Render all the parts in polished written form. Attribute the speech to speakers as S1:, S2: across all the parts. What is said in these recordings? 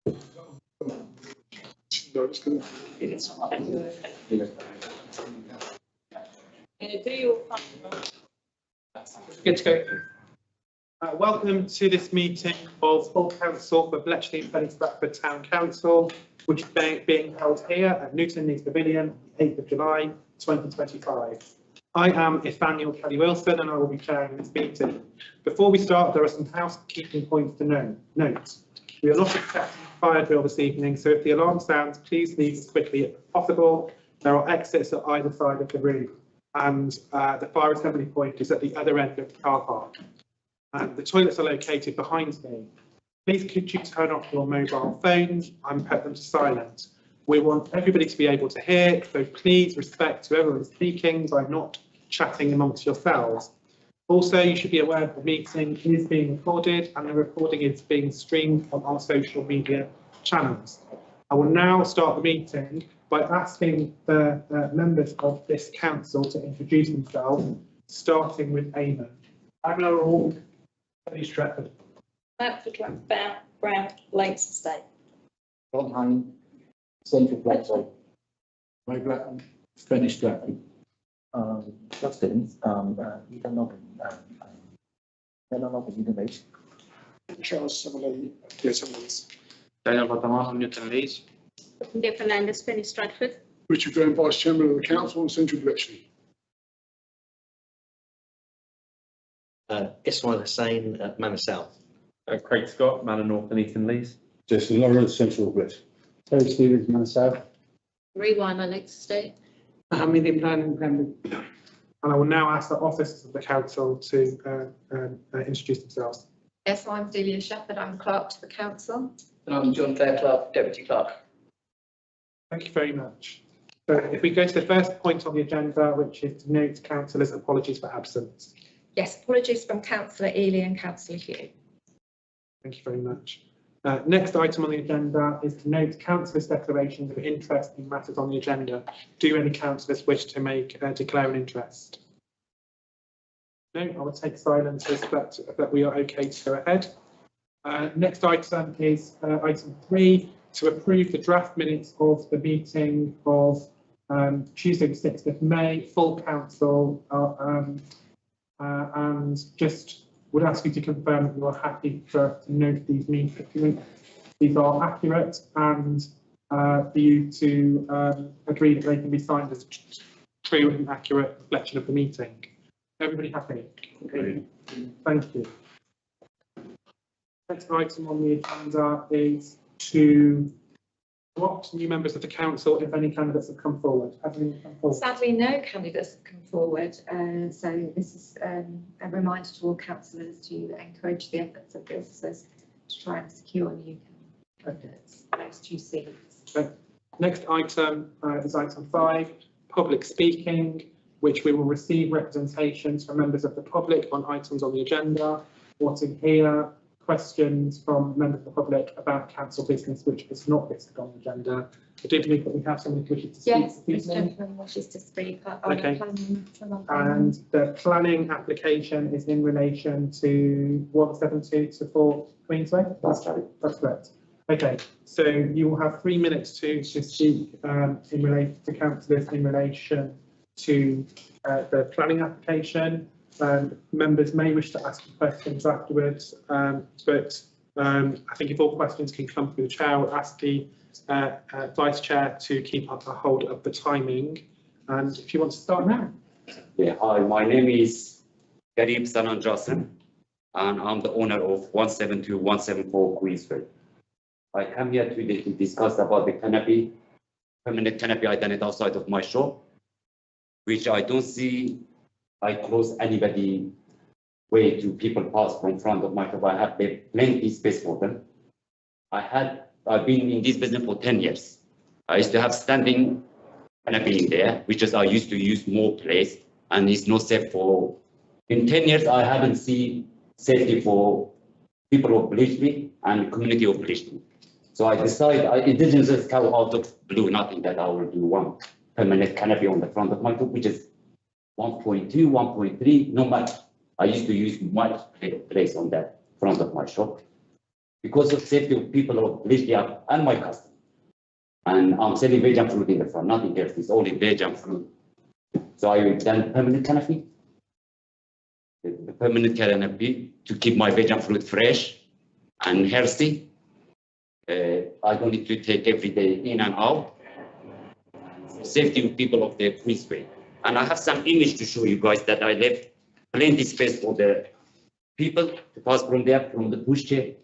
S1: No, it's good.
S2: Good to go. Welcome to this meeting of full council for Bletchley and Fenny Stratford Town Council, which is being held here at Newton Leeds Pavilion, 8th of July 2025. I am Nathaniel Kelly Wilson and I will be chairing this meeting. Before we start, there are some housekeeping points to note. We are not accepting fire drill this evening, so if the alarm sounds, please leave as quickly as possible. There are exits at either side of the room, and the fire assembly point is at the other end of the car park. And the toilets are located behind me. Please could you turn off your mobile phones and put them to silent. We want everybody to be able to hear, so please respect whoever is speaking by not chatting amongst yourselves. Also, you should be aware that the meeting is being recorded and the recording is being streamed on our social media channels. I will now start the meeting by asking the members of this council to introduce themselves, starting with Eamon. I'm all Fenny Stratford.
S3: Stratford, Brown, Lakes Estate.
S4: Ron Hine, Central Bletchley.
S1: Ray Blackman, Fenny Stratford.
S4: Justin, you don't know, you can make.
S1: Charles Summerley, yes, Summerleys.
S5: Daniel Vataman, Newton Leeds.
S3: India Fernandez, Fenny Stratford.
S1: Richard Graham, Vice Chairman of the Council on Central Bletchley.
S6: Ismail Hussain at Manor South.
S5: Craig Scott, Manor North and Eastern Leeds.
S1: Jason Lawrence, Central Bletchley.
S4: Terry Stevens, Manor South.
S3: Marie Weimer, Lakes Estate.
S2: Meeting planning and I will now ask the officers of the council to introduce themselves.
S7: Yes, I'm Delia Shepherd, I'm clerk to the council.
S8: And I'm John Clare Clark, Deputy Clerk.
S2: Thank you very much. So if we go to the first point on the agenda, which is to note councillors' apologies for absence.
S7: Yes, apologies from Councillor Ely and Councillor Hugh.
S2: Thank you very much. Next item on the agenda is to note councillors' declarations of interest in matters on the agenda. Do any councillors wish to declare an interest? No, I will take silence as that we are okay to go ahead. Next item is item 3, to approve the draft minutes of the meeting of Tuesday the 6th of May, full council, and just would ask you to confirm that you are happy to note these meetings. These are accurate and for you to agree that they can be signed as true and accurate reflection of the meeting. Everybody happy? Okay. Thank you. Next item on the agenda is to what new members of the council, if any candidates have come forward. Have any come forward?
S7: Sadly, no candidates have come forward, so this is a reminder to all councillors to encourage the efforts of the officers to try and secure new candidates for those 2 seats.
S2: Next item is item 5, public speaking, which we will receive representations from members of the public on items on the agenda, or to hear questions from members of the public about council business which is not listed on the agenda. I do believe that we have somebody who wishes to speak.
S7: Yes, this gentleman wishes to speak.
S2: Okay. And the planning application is in relation to 172-4 Queensway. That's right. That's correct. Okay, so you will have 3 minutes to speak in relation to councillors in relation to the planning application. Members may wish to ask questions afterwards, but I think if all questions can come through the chair, I will ask the Vice Chair to keep up a hold of the timing. And if you want to start now.
S9: Yeah, hi, my name is Garib Sanan Jasim, and I'm the owner of 172-174 Queensway. I come here today to discuss about the canopy, permanent canopy identity outside of my shop, which I don't see I close anybody way to people pass in front of my shop. I have plenty space for them. I've been in this business for 10 years. I used to have standing canopy in there, which is I used to use more place, and it's not safe for. In 10 years, I haven't seen safety for people of Bletchley and community of Bletchley. So I decided it didn't just come out of blue, nothing, that I will do one permanent canopy on the front of my shop, which is 1.2, 1.3, not much. I used to use much place on that front of my shop. because of safety of people of Bletchley and my customer. And I'm selling veg and fruit in the front, nothing else, it's only veg and fruit. So I done permanent canopy. The permanent canopy to keep my veg and fruit fresh and healthy. I don't need to take every day in and out. Safety of people of the breezeway. And I have some image to show you guys that I left plenty space for the people to pass from there, from the pushchair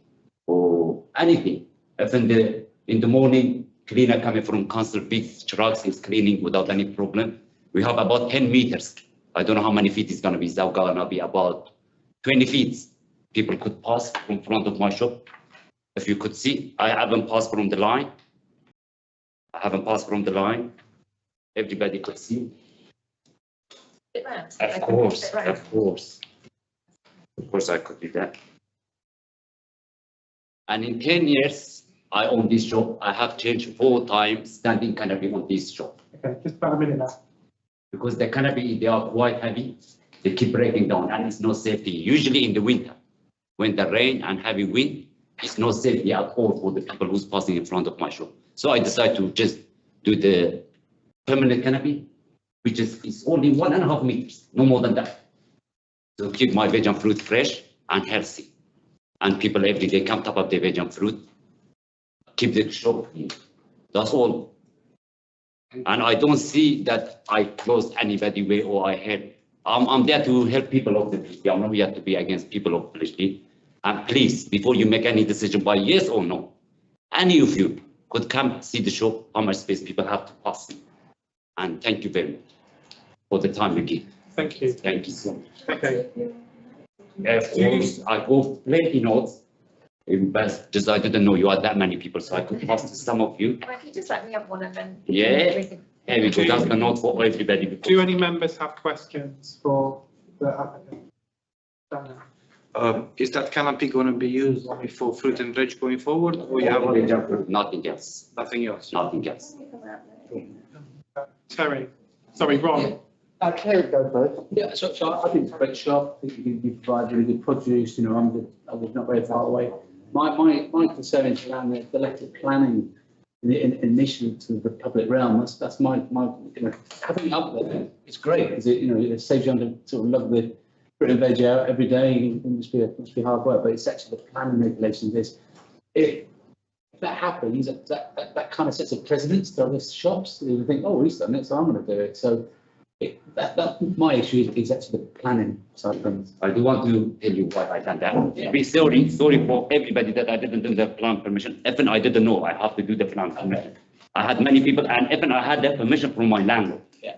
S9: or anything. Even in the morning, cleaner coming from council, big trucks is cleaning without any problem. We have about 10 meters. I don't know how many feet it's gonna be. It's gonna be about 20 feet. People could pass from front of my shop. If you could see, I haven't passed from the line. I haven't passed from the line. Everybody could see.
S7: Bit round.
S9: Of course, of course. Of course I could do that. And in 10 years, I own this shop. I have changed 4 times standing canopy on this shop.
S2: Okay, just about a minute now.
S9: Because the canopy, they are quite heavy. They keep breaking down and it's no safety. Usually in the winter, when the rain and heavy wind, it's no safety at all for the people who's passing in front of my shop. So I decided to just do the permanent canopy, which is only 1.5 meters, no more than that. To keep my veg and fruit fresh and healthy. And people every day come top up their veg and fruit, keep the shop clean. That's all. And I don't see that I closed anybody way or I help. I'm there to help people of the Bletchley. I'm not here to be against people of Bletchley. And please, before you make any decision by yes or no, any of you could come see the shop, how much space people have to pass. And thank you very much for the time you give.
S2: Thank you.
S9: Thank you so much.
S2: Okay.
S9: Of course, I go plenty notes, but just I didn't know you are that many people, so I could pass to some of you.
S7: Well, if you just let me have one and then.
S9: Yeah. Here we go, that's the note for everybody.
S2: Do any members have questions for the applicant? Daniel?
S10: Is that canopy going to be used only for fruit and veg going forward, or you have
S9: Nothing else,
S10: nothing else?
S9: nothing else.
S2: Terry, sorry, Ron.
S4: Here we go first. Yeah, so I think it's a great shop. I think you provide really good produce, you know, I was not very far away. My concern is around the electric planning initially to the public realm. That's my, you know, having it up there, it's great because it, you know, it saves you under sort of lug the fruit and veg out every day. It must be hard work, but it's actually the planning regulations. If that happens, that kind of sets a precedence to other shops. You think, oh, he's done it, so I'm going to do it. So that my issue is actually the planning side of things.
S9: I do want to tell you why I done that. Be sorry for everybody that I didn't do the plan permission. Even I didn't know I have to do the plan permission. I had many people, and even I had the permission from my landlord.
S4: Yeah.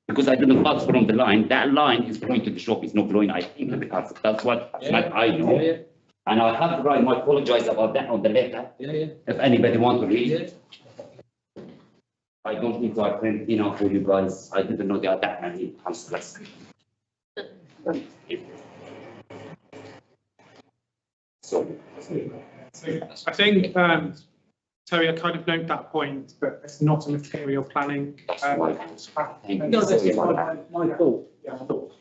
S9: Because I didn't pass from the line. That line is going to the shop. It's not blowing. I think to the council. That's what I know.
S4: Yeah.
S9: And I have to write my apologize about that on the letter.
S4: Yeah.
S9: If anybody want to read it. I don't think I print enough for you guys. I didn't know there are that many councillors. So.
S2: I think, Terry, I kind of note that point, but it's not a material planning.
S4: No, that's my fault.
S2: Yeah, I thought.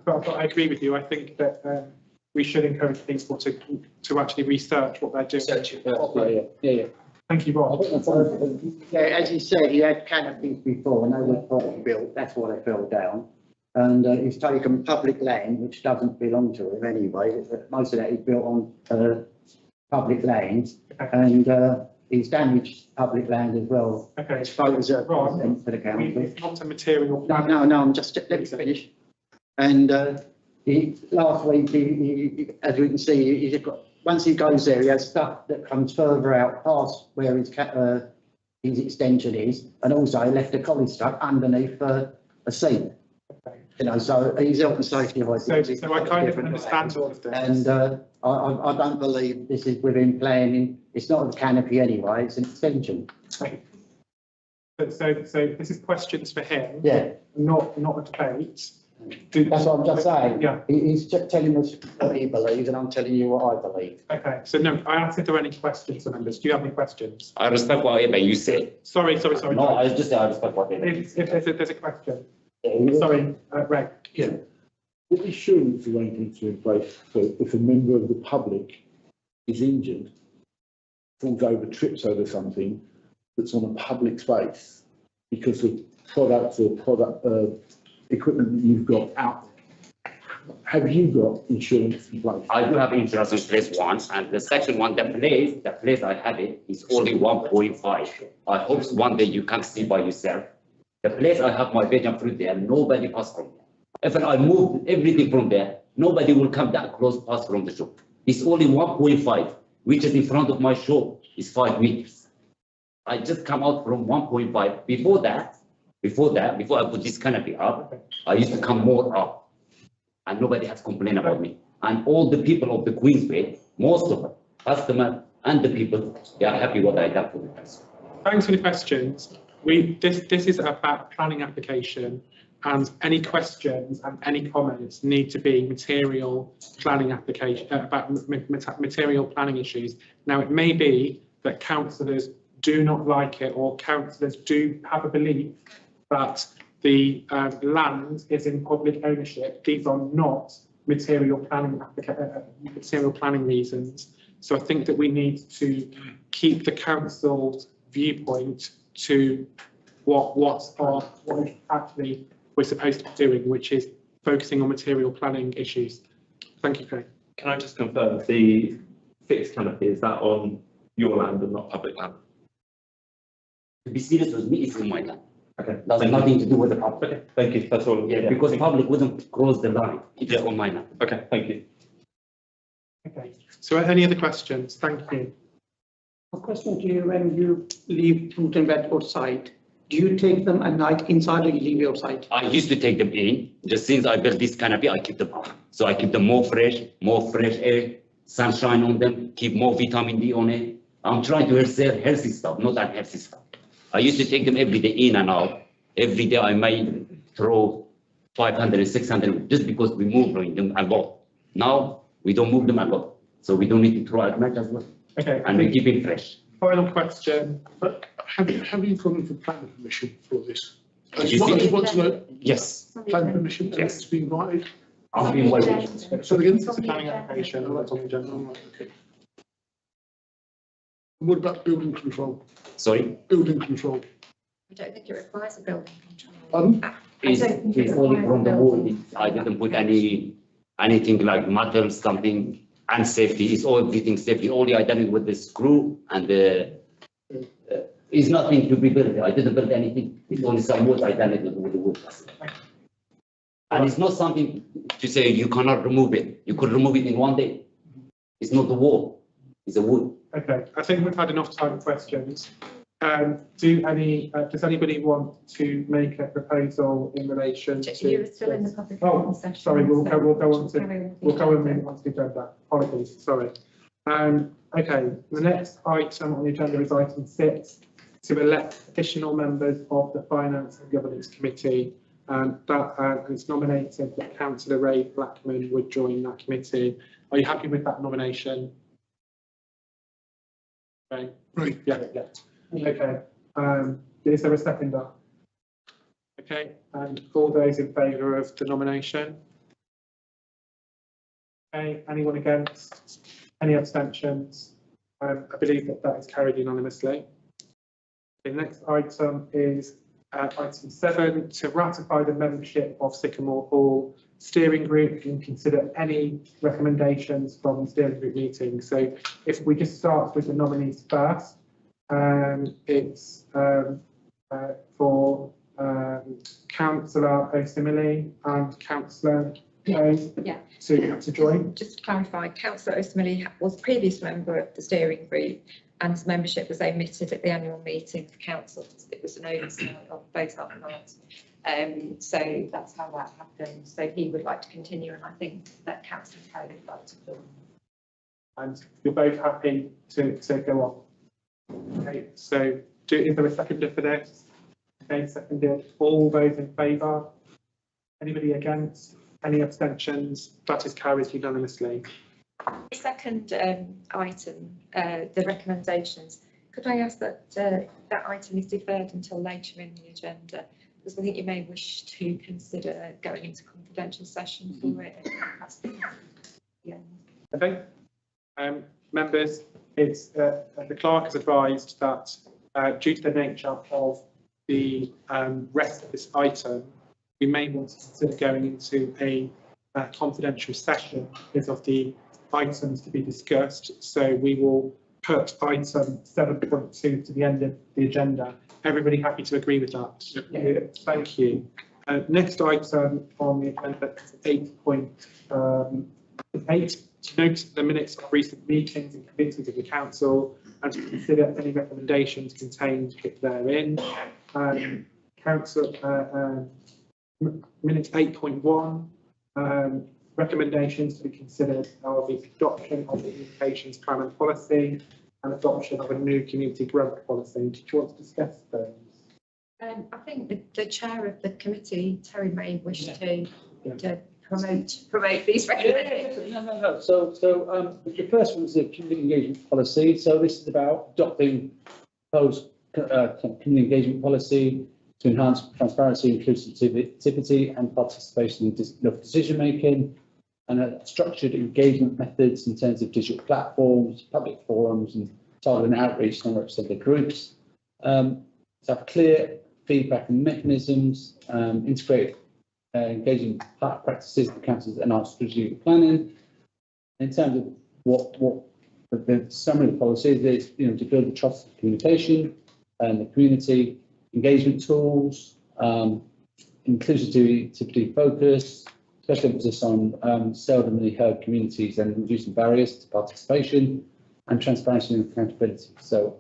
S2: But I agree with you. I think that we should encourage people to actually research what they're doing.
S4: Research it first, yeah.
S2: Thank you, Ron.
S11: Yeah, as you said, he had canopies before, and they were properly built, that's why they fell down. And he's taken public land, which doesn't belong to him anyway, most of that is built on public land, and he's damaged public land as well.
S2: Okay.
S11: There's photos of
S2: Ron,
S11: them for the council.
S2: it's not a material
S11: No,
S2: plan.
S11: no, I'm just, let me finish. And last week, he, as we can see, he's got, once he goes there, he has stuff that comes further out past where his extension is, and also he left a collie stuck underneath a seat. You know, so he's health and safety.
S2: So I kind of understand all of this.
S11: And I don't believe this is within planning. It's not a canopy anyway, it's an extension.
S2: So this is questions for him.
S11: Yeah.
S2: Not a debate.
S11: That's what I'm just saying.
S2: Yeah.
S11: He's just telling us what he believes, and I'm telling you what I believe.
S2: Okay, so no, I asked if there were any questions for members. Do you have any questions?
S9: I respect whatever you say.
S2: Sorry.
S9: No, I just say I respect whatever.
S2: If there's a question. Sorry, Ray.
S1: Yeah. What assurance arrangements are in place for if a member of the public
S12: is injured, falls over, trips over something that's on a public space because of products or equipment that you've got out there, have you got insurance in place?
S9: I do have insurance in place once, and the section one, the place I have it is only 1.5. I hope one day you can see by yourself. The place I have my veg and fruit there, nobody pass from there. If I move everything from there, nobody will come that close pass from the shop. It's only 1.5, which is in front of my shop is 5 meters. I just come out from 1.5. Before I put this canopy up, I used to come more up. And nobody has complained about me. And all the people of the Queensway, most of them, customers and the people, they are happy what I done for them.
S2: Thanks for the questions. This is about planning application, and any questions and any comments need to be material planning application about material planning issues. Now, it may be that councillors do not like it, or councillors do have a belief that the land is in public ownership. These are not material planning reasons. So I think that we need to keep the council's viewpoint to what actually we're supposed to be doing, which is focusing on material planning issues. Thank you, Craig.
S5: Can I just confirm the fixed canopy, is that on your land and not public land?
S9: To be serious with me, it's in my land.
S5: Okay.
S9: That's nothing to do with the public.
S5: Okay, thank you, that's all.
S9: Yeah, because public wouldn't cross the line. It's on my land.
S5: Okay, thank you.
S2: Okay, so any other questions? Thank you.
S8: A question to you: when you leave fruit and veg outside, do you take them at night inside or you leave it outside?
S9: I used to take them in. Just since I built this canopy, I keep them out. So I keep them more fresh air, sunshine on them, keep more vitamin D on it. I'm trying to sell healthy stuff, not unhealthy stuff. I used to take them every day in and out. Every day I might throw 500, 600, just because we move them a lot. Now we don't move them a lot, so we don't need to throw as much as well.
S2: Okay.
S9: And we keep it fresh.
S2: Final question.
S1: But have you gone for planning permission for this? I
S9: You
S1: just
S9: see-
S1: want to know,
S9: Yes,
S1: planning permission, and
S9: Yes.
S1: it's been invited.
S9: I've been waiting.
S1: So again,
S2: It's a planning application. That's on the agenda.
S1: okay. And what about building control?
S9: Sorry,
S1: Building control.
S7: I don't think it requires a building control.
S9: it's
S7: I don't think it
S9: only
S7: requires
S9: from the
S7: building.
S9: wood. I didn't put anything like metal, something, and safety. It's all everything safety. Only I done it with the screw and it's nothing to be built. I didn't build anything. It's only some wood. I done it with the wood. And it's not something to say you cannot remove it. You could remove it in one day. It's not the wall. It's a wood.
S2: Okay, I think we've had enough time for questions. Does anybody want to make a proposal in relation to?
S7: You were still in the public
S2: Oh,
S7: session.
S2: sorry, we'll
S7: so
S2: go on to,
S7: carry on with
S2: we'll
S7: the
S2: go and
S7: agenda.
S2: move on to the agenda. Apologies, sorry. Okay, the next item on the agenda is item 6, to elect additional members of the Finance and Governance Committee. That is nominated that Councillor Ray Blackman would join that committee. Are you happy with that nomination? Okay.
S1: Right.
S2: Yeah. Okay. Is there a seconder? Okay, and all those in favour of the nomination? Okay, anyone against? Any abstentions? I believe that is carried unanimously. The next item is item 7, to ratify the membership of Sycamore Hall Steering Group and consider any recommendations from the steering group meeting. So if we just start with the nominees first, it's for Councillor O'Simile and Councillor
S7: Yeah.
S2: to join.
S7: Just to clarify, Councillor O'Simile was a previous member of the steering group and his membership was omitted at the annual meeting of council. It was an oversight of both our parts. So that's how that happened. So he would like to continue, and I think that Councillor Cody would like to join.
S2: And you're both happy to go on. Okay, so is there a seconder for this? Okay, seconded. All those in favour? Anybody against? Any abstentions? That is carried unanimously.
S7: The second item, the recommendations, could I ask that that item is deferred until later in the agenda? Because I think you may wish to consider going into confidential session for it. Yeah.
S2: Okay. Members, it's, the clerk has advised that due to the nature of the rest of this item, we may want to consider going into a confidential session because of the items to be discussed. So we will put item 7.2 to the end of the agenda. Everybody happy to agree with that? Yeah. Thank you. Next item on the agenda is 8.8, to note the minutes of recent meetings and committees of the council and to consider any recommendations contained therein. Council minutes 8.1, recommendations to be considered are the adoption of the communications plan and policy and adoption of a new community grant policy. Did you want to discuss those?
S7: I think the chair of the committee, Terry, may wish to promote these recommendations.
S4: No. So the first one is the community engagement policy. So this is about adopting proposed community engagement policy to enhance transparency, inclusivity and participation in decision making, and structured engagement methods in terms of digital platforms, public forums and targeted outreach to underrepresented groups. To have clear feedback and mechanisms, integrate engaging practices and councils and our strategic planning. In terms of what the summary of the policy is, to build the trust of communication and the community, engagement tools, inclusivity focus, special emphasis on seldomly heard communities and reducing barriers to participation, and transparency and accountability. So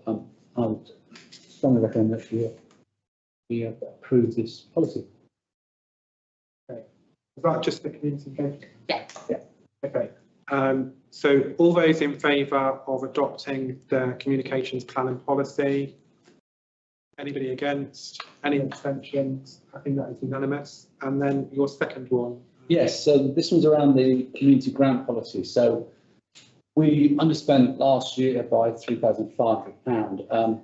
S4: I would strongly recommend that we approve this policy.
S2: Is that just the community engagement?
S7: Yeah.
S2: Okay. So all those in favour of adopting the communications plan and policy? Anybody against? Any abstentions? I think that is unanimous. And then your second one.
S4: Yes, so this one's around the community grant policy. So we underspent last year by £3,500.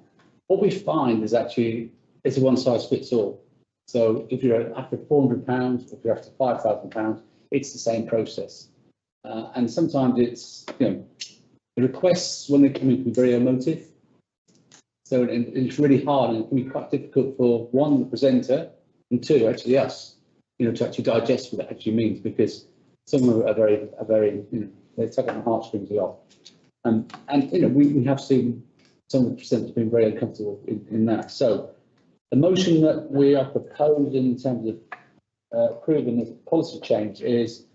S4: What we find is actually it's a one size fits all. So if you're after £400, if you're after £5,000, it's the same process. And sometimes it's, the requests when they come in can be very emotive. So it's really hard and it can be quite difficult for one, the presenter, and two, actually us, to actually digest what that actually means, because some of them are very, they tug on the heartstrings a lot. And we have seen some of the presenters being very uncomfortable in that. So the motion that we are proposing in terms of approving the policy change is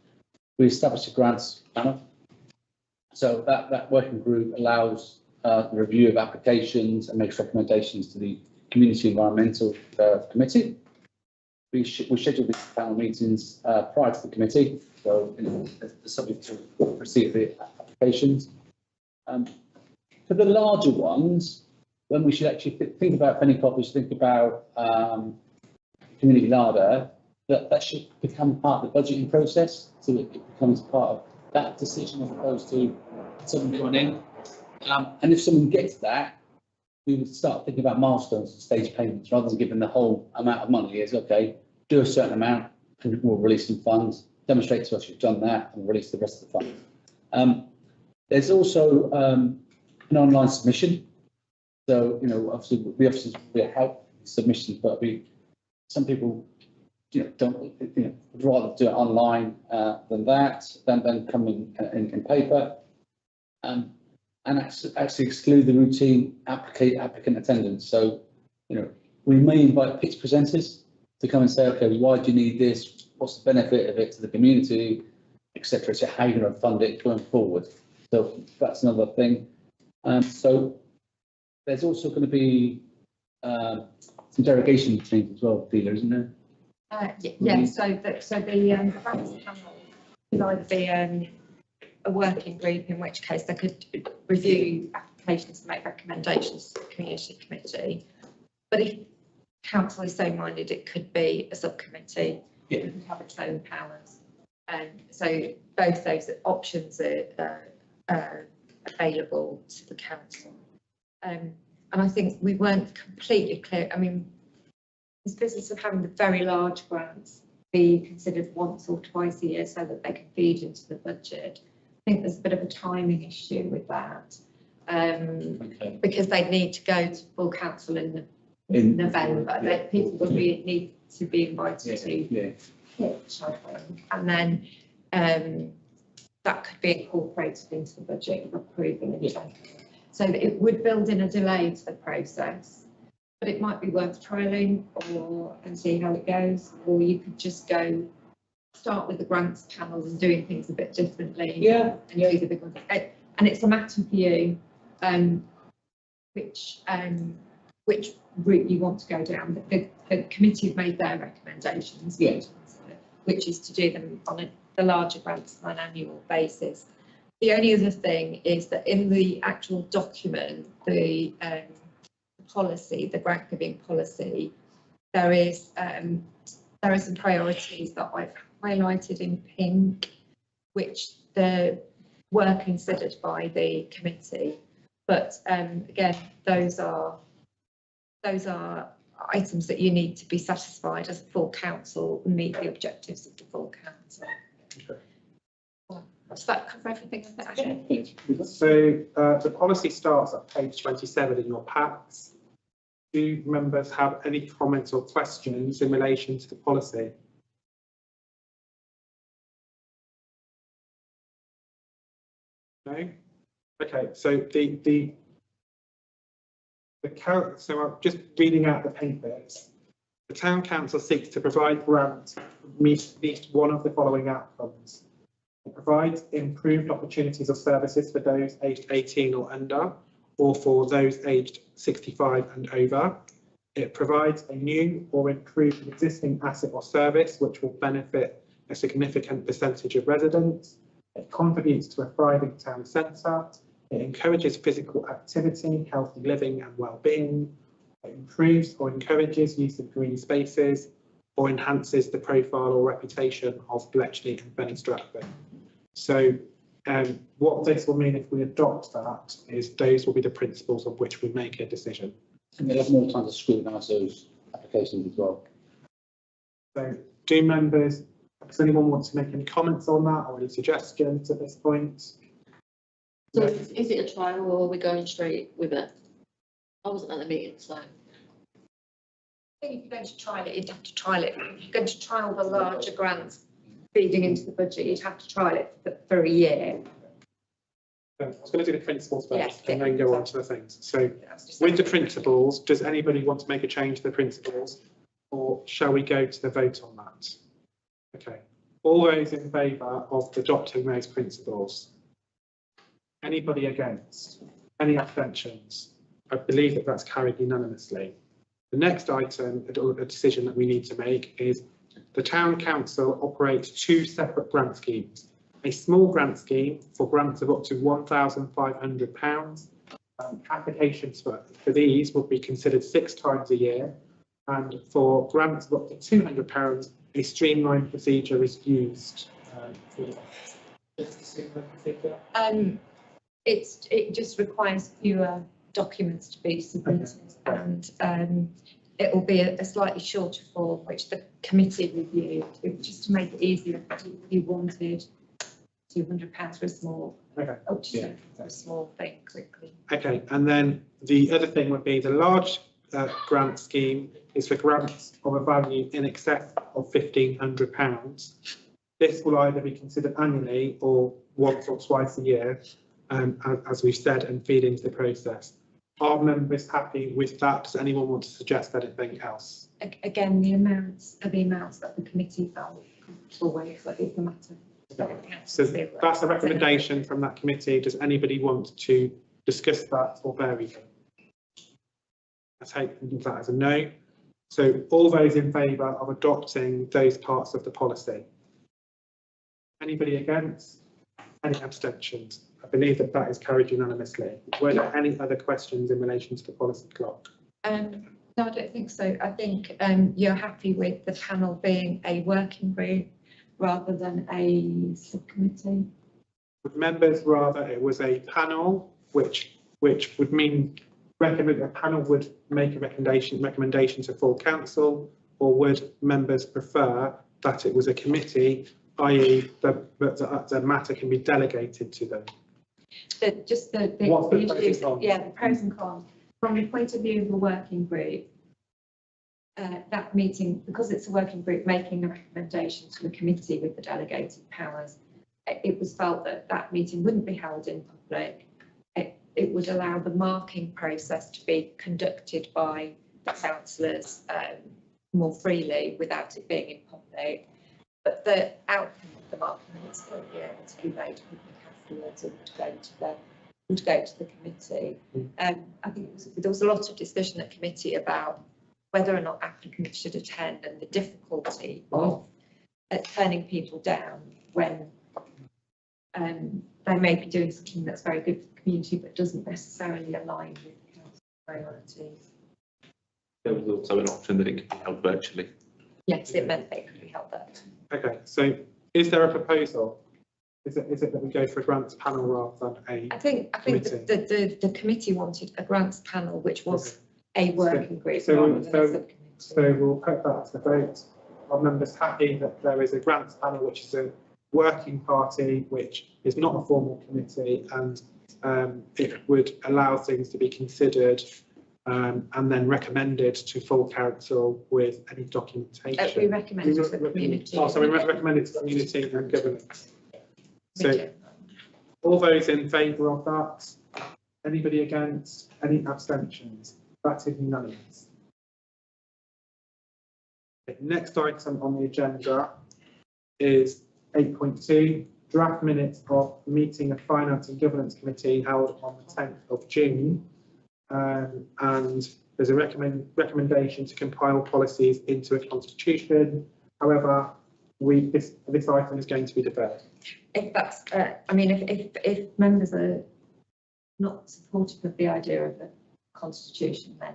S4: we establish a grants panel. So that working group allows the review of applications and makes recommendations to the Community Environmental Committee. We schedule these panel meetings prior to the committee, so subject to receipt of the applications. For the larger ones, when we should actually think about Fenny, we should think about community larder, that should become part of the budgeting process, so it becomes part of that decision as opposed to someone going in. And if someone gets that, we would start thinking about milestones and stage payments rather than giving the whole amount of money. Is okay, do a certain amount, we'll release some funds, demonstrate to us you've done that, and release the rest of the funds. There's also an online submission. So, obviously the officers will help submissions, but some people, don't, would rather do it online than come in paper. And actually exclude the routine applicant attendance. So, we may invite pitch presenters to come and say, okay, why do you need this? What's the benefit of it to the community, etc. So how are you going to fund it going forward? So that's another thing. So there's also going to be some derogation change as well, Dealer, isn't there?
S7: Yeah. So the grants panel could either be a working group, in which case they could review applications and make recommendations to the community committee. But if council is so minded, it could be a subcommittee.
S4: Yeah.
S7: It could have its own powers. So both those options are available to the council. And I think we weren't completely clear. I mean, this business of having the very large grants be considered once or twice a year so that they can feed into the budget. think there's a bit of a timing issue with that.
S4: Okay.
S7: Because they need to go to full council in
S4: In-
S7: November,
S4: yeah.
S7: that people will need to be invited
S4: Yeah,
S7: to
S4: yeah.
S7: pitch, I think. And then that could be incorporated into the budget for approval in January. So that it would build in a delay to the process, but it might be worth trialling and see how it goes, or you could just start with the grants panel and doing things a bit differently.
S2: Yeah.
S7: And you either become, and it's a matter for you, which route you want to go down. The committee have made their recommendations,
S4: Yeah.
S7: which is to do them on the larger grants on an annual basis. The only other thing is that in the actual document, the policy, the grant giving policy, there are some priorities that I've highlighted in pink, which were considered by the committee. But again, those are items that you need to be satisfied as a full council and meet the objectives of the full council. Does that cover everything?
S2: So the policy starts at page 27 in your packs. Do members have any comments or questions in relation to the policy? No? Okay, so so I'm just reading out the papers. The town council seeks to provide grants to meet at least one of the following outcomes. It provides improved opportunities or services for those aged 18 or under, or for those aged 65 and over. It provides a new or improved existing asset or service which will benefit a significant percentage of residents. It contributes to a thriving town centre. It encourages physical activity, healthy living and well-being. It improves or encourages use of green spaces, or enhances the profile or reputation of Bletchley and Fenny Stratford. So what this will mean if we adopt that is those will be the principles on which we make a decision.
S4: And they'll have more time to scrutinise those applications as well.
S2: So does anyone want to make any comments on that or any suggestions at this point?
S3: So is it a trial or are we going straight with it? I wasn't at the meeting, so.
S7: I think if you're going to trial it, you'd have to trial it. If you're going to trial the larger grants feeding into the budget, you'd have to trial it for a year.
S2: I was going to do the principles first
S7: Yes,
S2: and then go on to the things. So with the principles, does anybody want to make a change to the principles, or shall we go to the vote on that? Okay. All those in favour of adopting those principles? Anybody against? Any abstentions? I believe that that's carried unanimously. The next item, a decision that we need to make, is the town council operates two separate grant schemes. A small grant scheme for grants of up to £1,500. Applications for these will be considered 6 times a year, and for grants of up to £200, a streamlined procedure is used.
S7: It just requires fewer documents to be submitted, and it will be a slightly shorter form, which the committee reviewed, just to make it easier if you wanted £200 for a small, for a small thing quickly.
S2: Okay, and then the other thing would be the large grant scheme is for grants of a value in excess of £1,500. This will either be considered annually or once or twice a year, as we've said, and feed into the process. Are members happy with that? Does anyone want to suggest anything else?
S7: Again, the amounts are the amounts that the committee felt comfortable with, but it's a matter.
S2: So that's a recommendation from that committee. Does anybody want to discuss that or vary them? I take that as a no. So all those in favour of adopting those parts of the policy? Anybody against? Any abstentions? I believe that that is carried unanimously. Were there any other questions in relation to the policy clock?
S7: No, I don't think so. I think you're happy with the panel being a working group rather than a subcommittee.
S2: Would members rather it was a panel, which would mean a panel would make a recommendation to full council, or would members prefer that it was a committee i.e. the matter can be delegated to them.
S7: Just the
S2: What's the pros and
S7: issues,
S2: cons?
S7: yeah, the pros and cons. From the point of view of the working group, that meeting, because it's a working group making a recommendation to the committee with the delegated powers, it was felt that that meeting wouldn't be held in public. It would allow the marking process to be conducted by the councillors more freely without it being in public. But the outcome of the marking would still be able to be made public afterwards and would go to the committee. I think there was a lot of discussion at committee about whether or not applicants should attend and the difficulty of turning people down when they may be doing something that's very good for the community but doesn't necessarily align with council priorities.
S5: There was also an option that it could be held virtually.
S7: Yes, it meant that it could be held there.
S2: Okay, so is there a proposal? Is it that we go for a grants panel rather than a
S7: I think the committee wanted a grants panel, which was a working group rather than a subcommittee.
S2: So we'll put that to the vote. Are members happy that there is a grants panel, which is a working party, which is not a formal committee, and it would allow things to be considered and then recommended to full council with any documentation?
S7: We recommend it to the community.
S2: Oh, so we recommend it to the community and governance. So all those in favour of that? Anybody against? Any abstentions? That is unanimous. Okay, next item on the agenda is 8.2, draft minutes of meeting of Finance and Governance Committee held on the 10th of June. And there's a recommendation to compile policies into a constitution. However, this item is going to be deferred.
S7: If that's, if members are not supportive of the idea of the constitution, then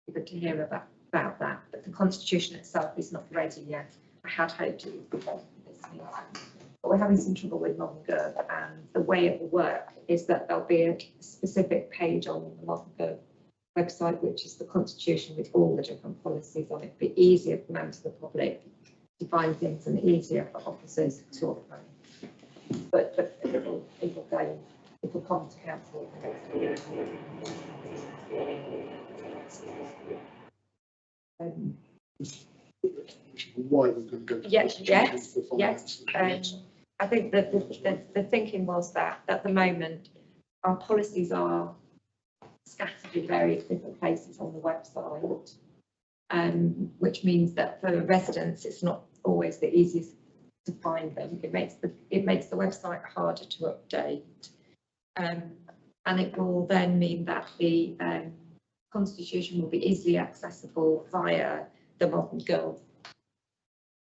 S7: it's good to hear about that. But the constitution itself is not ready yet. I had hoped it would be ready for this meeting, but we're having some trouble with Modern Gov, and the way it will work is that there'll be a specific page on the Modern Gov website, which is the constitution with all the different policies on it. It'll be easier for members of the public to find things and easier for officers to operate. But it will come to council.
S1: Why we're going to go?
S7: Yes. I think that the thinking was that at the moment our policies are scattered in various different places on the website, which means that for residents it's not always the easiest to find them. It makes the website harder to update, and it will then mean that the constitution will be easily accessible via the Modern Gov,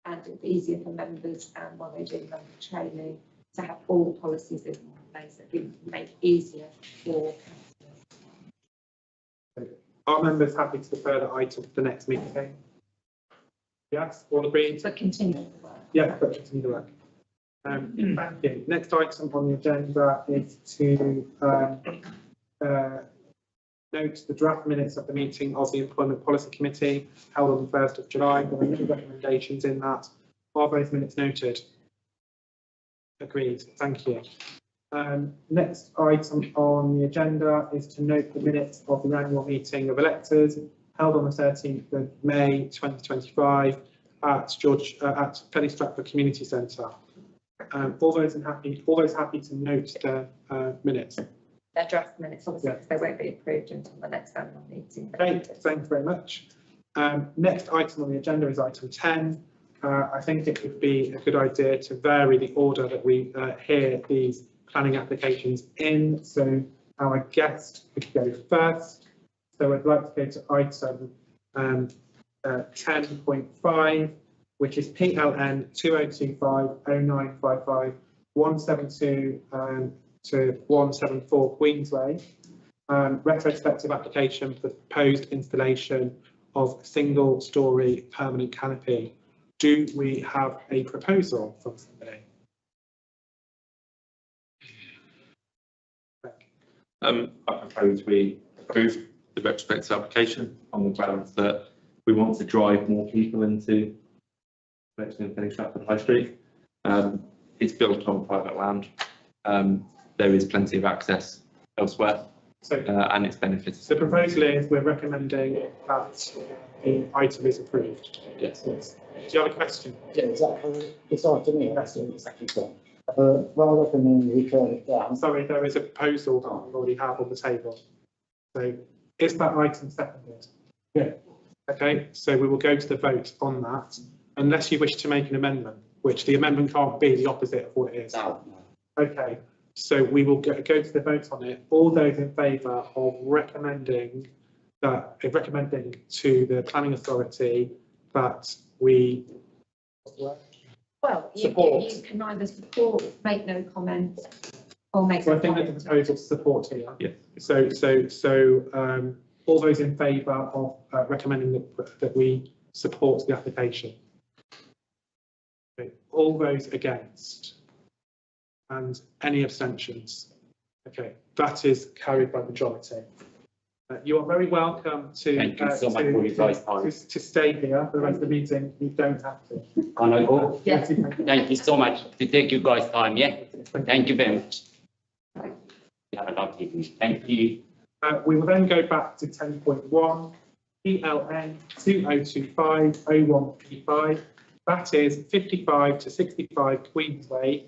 S7: and it'll be easier for members and while they do member training to have all the policies in one place. That will make it easier for councillors.
S2: Are members happy to defer the item to the next meeting? Yes, all agreed?
S7: But continue the work.
S2: Yeah, but continue the work. Thank you. Next item on the agenda is to note the draft minutes of the meeting of the Employment Policy Committee held on the 1st of July. There are no recommendations in that. Are those minutes noted? Agreed. Thank you. Next item on the agenda is to note the minutes of the annual meeting of electors held on the 13th of May 2025 at Fenny Stratford Community Centre. All those happy to note the minutes.
S7: Their draft minutes, obviously, because they won't be approved until the next annual meeting.
S2: Okay, thanks very much. Next item on the agenda is item 10. I think it would be a good idea to vary the order that we hear these planning applications in. So our guest would go first. So I'd like to go to item 10.5, which is PLN 2025-0955 172 to 174 Queensway, retrospective application for the proposed installation of a single-storey permanent canopy. Do we have a proposal from somebody?
S5: I propose we approve the retrospective application on the grounds that we want to drive more people into Bletchley and Fenny Stratford High Street. It's built on private land. There is plenty of access elsewhere,
S2: So
S5: and it's benefited.
S2: the proposal is we're recommending that the item is approved.
S5: Yes.
S2: Do you have a question?
S11: Yeah, exactly. It's on to me, that's exactly so. Rather than return it down.
S2: I'm sorry, there is a proposal that we already have on the table. So is that item seconded?
S11: Yeah.
S2: Okay, so we will go to the vote on that, unless you wish to make an amendment, which the amendment can't be the opposite of what it is.
S11: No.
S2: Okay, so we will go to the vote on it. All those in favour of recommending to the planning authority that we
S7: Well,
S2: Support.
S7: you can either support, make no comment, or make.
S2: So I
S7: no
S2: think there's a
S7: comment.
S2: proposal to support here.
S5: Yes.
S2: So, all those in favour of recommending that we support the application? Okay. All those against? And any abstentions? Okay, that is carried by majority. You are very welcome to.
S9: Thank you so much for your guys' time.
S2: To stay here for the rest of the meeting. You don't have to.
S9: Can I go?
S7: Yes.
S9: Thank you so much to take you guys' time, yeah? Thank you very much. Have a lovely evening. Thank you.
S2: We will then go back to 10.1, PLN 2025-01P5. That is 55 to 65 Queensway.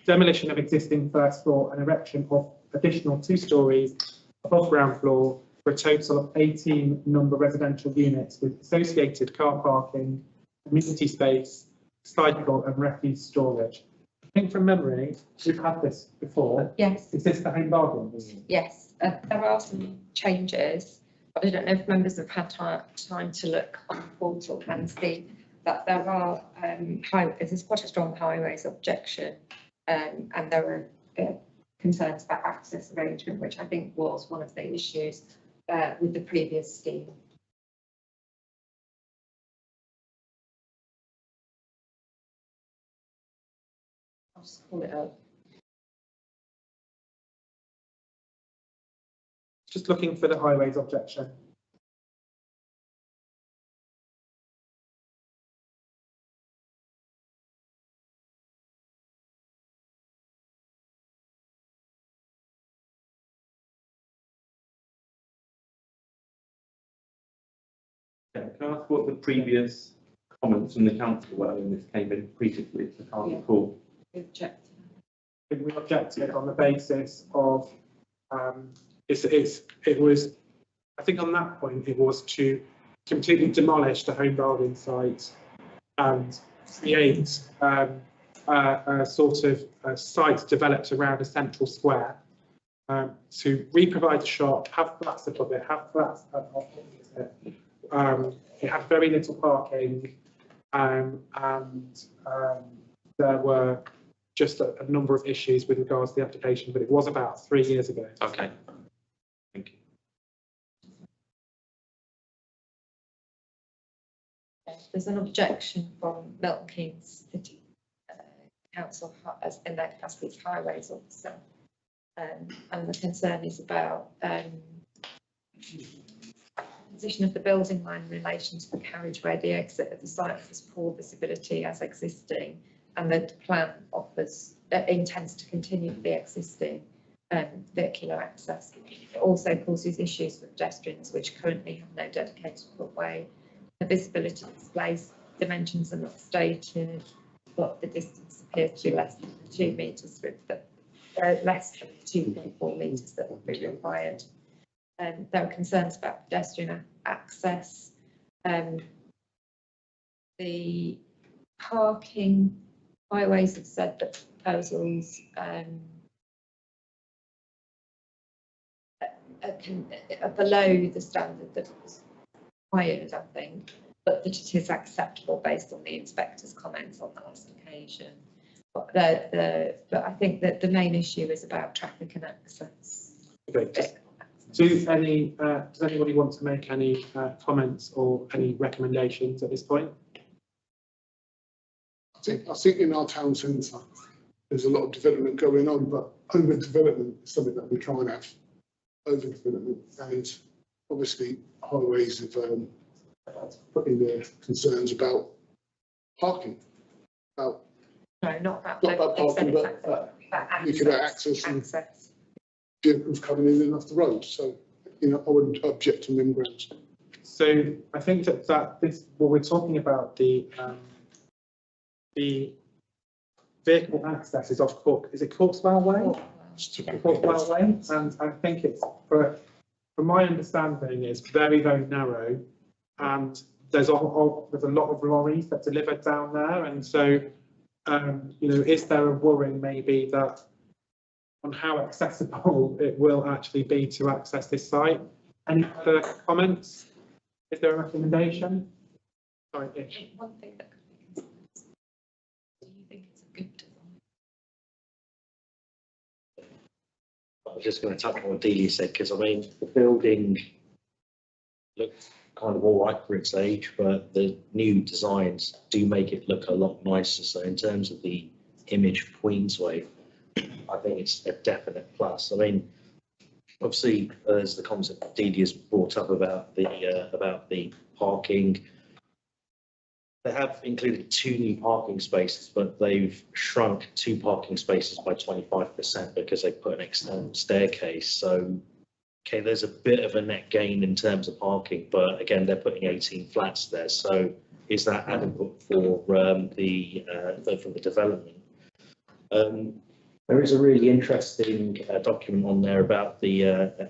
S2: Demolition of existing first floor and erection of additional 2 stories above ground floor for a total of 18 number residential units with associated car parking, community space, cycle and refuse storage. I think from memory, we've had this before.
S7: Yes,
S2: Is this the home bargain?
S7: yes, there are some changes, but I don't know if members have had time to look on the portal and see that there are, there's quite a strong highways objection, and there are concerns about access arrangement, which I think was one of the issues with the previous scheme. I'll just pull it up.
S2: Just looking for the highways objection.
S5: Can I ask what the previous comments from the council were when this came in previously? I can't
S7: Yeah.
S5: recall.
S7: Object.
S2: I think we objected on the basis of, it was, I think on that point, it was to completely demolish the home bargain site and create a sort of a site developed around a central square, to re-provide a shop, have flats above it, have flats above it. It had very little parking, and there were just a number of issues with regards to the application, but it was about 3 years ago.
S5: Okay. Thank you.
S7: There's an objection from Milton Keynes City Council as in their capacity as highways officer, and the concern is about position of the building line in relation to the carriageway. The exit of the site has poor visibility as existing, and the plan intends to continue the existing vehicular access. It also causes issues for pedestrians, which currently have no dedicated footway. The visibility displays dimensions are not stated, but the distance appears to be less than 2 metres, less than 2.4 metres that would be required. There are concerns about pedestrian access. The parking, highways have said that proposals are below the standard that was required, I think, but that it is acceptable based on the inspector's comments on the last occasion. But I think that the main issue is about traffic and access.
S2: Okay. Does anybody want to make any comments or any recommendations at this point?
S1: I think in our town centre, there's a lot of development going on, but overdevelopment is something that we can't have. Overdevelopment, and obviously highways have put in their concerns about parking, about
S7: No, not about.
S1: Not about parking, but looking at access and vehicles coming in and off the road. So, you know, I wouldn't object on them grounds.
S2: So I think that this, what we're talking about, the vehicle access is off Cork, is it Corkswell Way? Corkswell Way, and I think it's, from my understanding, it's very, very narrow, and there's a lot of lorries that deliver down there, and so, you know, is there a worry maybe that on how accessible it will actually be to access this site? Any other comments? Is there a recommendation? Sorry, Ish.
S7: One thing that could be considered, do you think it's a good design?
S6: I was just going to touch on what Delia said, because I mean, the building looks kind of all right for its age, but the new designs do make it look a lot nicer. So in terms of the image of Queensway, I think it's a definite plus. I mean, obviously, there's the concept that Delia's brought up about the parking. They have included 2 new parking spaces, but they've shrunk 2 parking spaces by 25% because they put an external staircase. So, okay, there's a bit of a net gain in terms of parking, but again, they're putting 18 flats there. So, is that adequate for the development? There is a really interesting document on there about the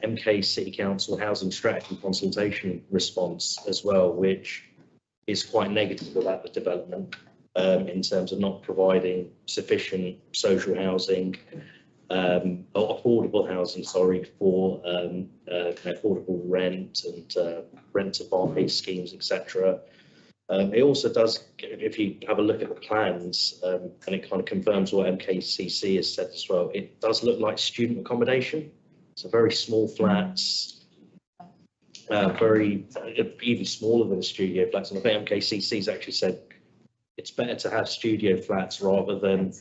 S6: MK City Council Housing Strategy Consultation response as well, which is quite negative about the development in terms of not providing sufficient social housing, or affordable housing, sorry, for affordable rent and rent-to-buy schemes, etc. It also does, if you have a look at the plans, and it kind of confirms what MKCC has said as well, it does look like student accommodation. So very small flats, very even smaller than studio flats. And I think MKCC has actually said it's better to have studio flats rather than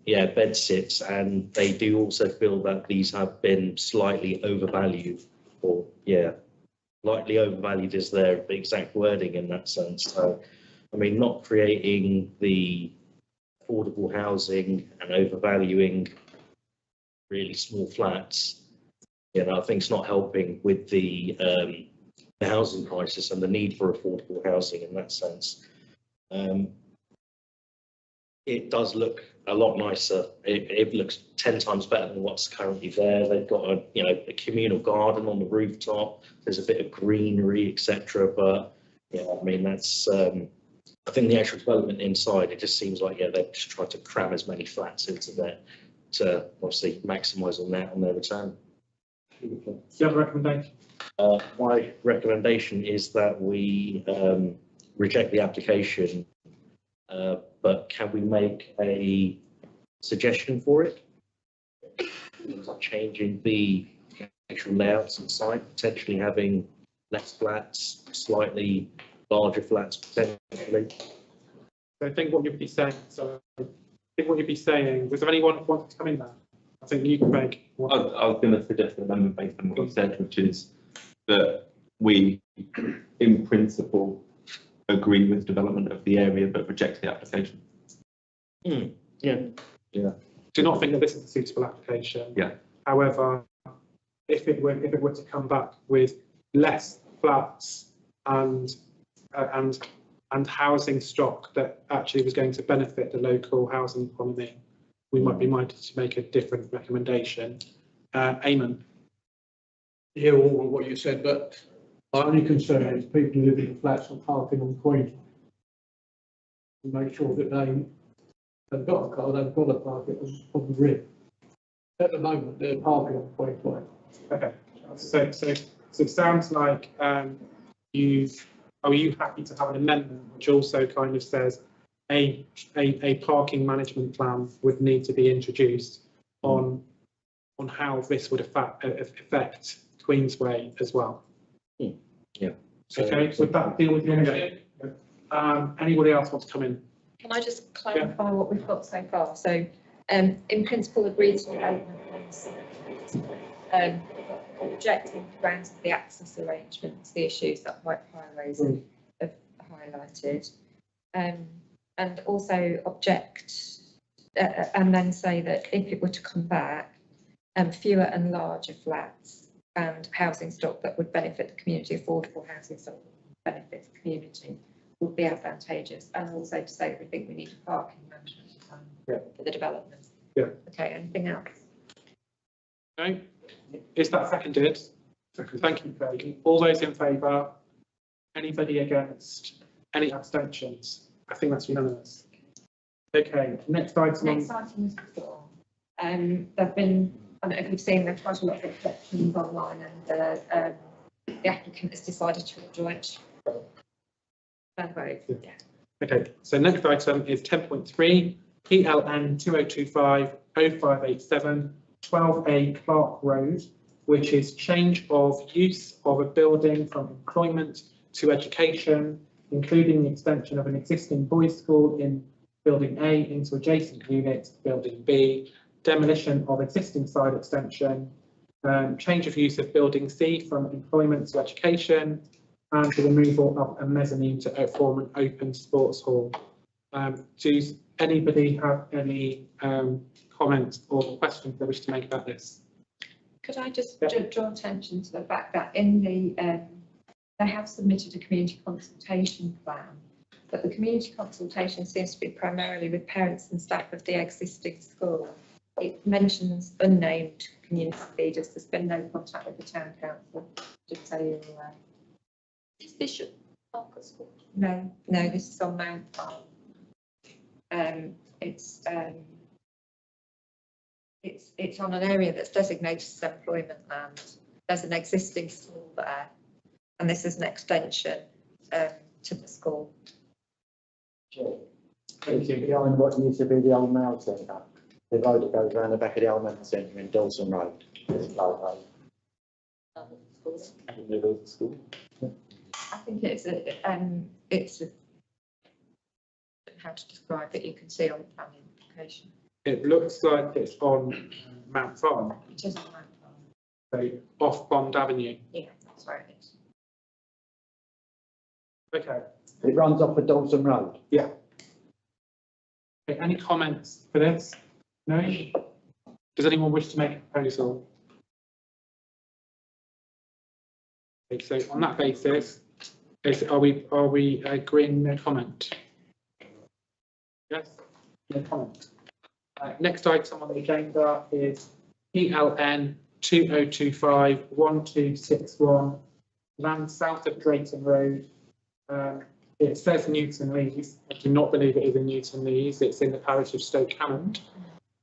S6: bed sits. And they do also feel that these have been slightly overvalued, or lightly overvalued is their exact wording in that sense. So, I mean, not creating the affordable housing and overvaluing really small flats, you know, I think it's not helping with the housing crisis and the need for affordable housing in that sense. It does look a lot nicer. It looks 10 times better than what's currently there. They've got a communal garden on the rooftop. There's a bit of greenery, etc. But yeah, I mean, that's I think the actual development inside, it just seems like they've just tried to cram as many flats into there to obviously maximise on their return.
S2: Do you have a recommendation?
S6: My recommendation is that we reject the application. But can we make a suggestion for it? Changing the actual layouts inside, potentially having less flats, slightly larger flats potentially.
S2: So I think what you'd be saying, was there anyone who wanted to come in there? I think you can make.
S5: I was going to suggest an amendment based on what you said, which is that we, in principle, agree with development of the area but reject the application.
S2: Do not think that this is a suitable application.
S5: Yeah.
S2: However, if it were to come back with less flats and housing stock that actually was going to benefit the local housing economy, we might be minded to make a different recommendation. Eamon.
S8: Hear all what you said, but my only concern is people who live in flats and parking on Queensway. Make sure that they've got a car, they've got to park it on the rear. At the moment, they're parking on Queensway.
S2: Okay, so it sounds like are you happy to have an amendment which also kind of says a parking management plan would need to be introduced on how this would affect Queensway as well?
S6: Yeah.
S2: Okay, would that deal with your motion? Anybody else want to come in?
S7: Can I just clarify what we've got so far? So, in principle, agreed to development plans, objecting to grounds of the access arrangements, the issues that White Highways have highlighted, and also object and then say that if it were to come back, fewer and larger flats and housing stock that would benefit the community, affordable housing stock that would benefit the community, would be advantageous. And also to say we think we need a parking management plan for the development.
S2: Yeah.
S7: Okay, anything else?
S2: Okay, is that seconded? Thank you, Craig. All those in favour? Anybody against? Any abstentions? I think that's unanimous. Okay, next item.
S7: Next item is before. There've been, I don't know if you've seen, there's quite a lot of reflections online, and the applicant has decided to withdraw it. Vote. Yeah.
S2: Okay, so next item is 10.3, PLN 2025 0587 12A Clark Road, which is change of use of a building from employment to education, including the extension of an existing boys' school in Building A into adjacent unit, Building B, demolition of existing side extension, change of use of Building C from employment to education, and the removal of a mezzanine to form an open sports hall. Does anybody have any comments or questions they wish to make about this?
S7: Could I just draw attention to the fact that in the, they have submitted a community consultation plan, but the community consultation seems to be primarily with parents and staff of the existing school. It mentions unnamed community leaders. There's been no contact with the town council, just so you're aware.
S3: Is Bishop Parker School?
S7: No, this is on Mount Farm. It's on an area that's designated as employment land. There's an existing school there, and this is an extension to the school.
S2: Thank you.
S6: Behind what used to be the old mail centre, the road that goes around the back of the old mail centre in Dawson Road.
S5: School.
S7: I think it's a how to describe it. You can see on the planning application.
S2: It looks like it's on Mount Farm,
S7: It is on Mount Farm.
S2: so off Bond Avenue.
S7: Yeah, that's where it is.
S2: Okay.
S11: It runs off of Dawson Road.
S2: Yeah. Okay, any comments for this? No? Does anyone wish to make a proposal? Okay, so on that basis, are we agreeing no comment? Yes, no comment. Next item on the agenda is PLN 2025 1261, land south of Drayton Road. It says Newton Lees. I do not believe it is in Newton Lees. It's in the parish of Stoke Hammond.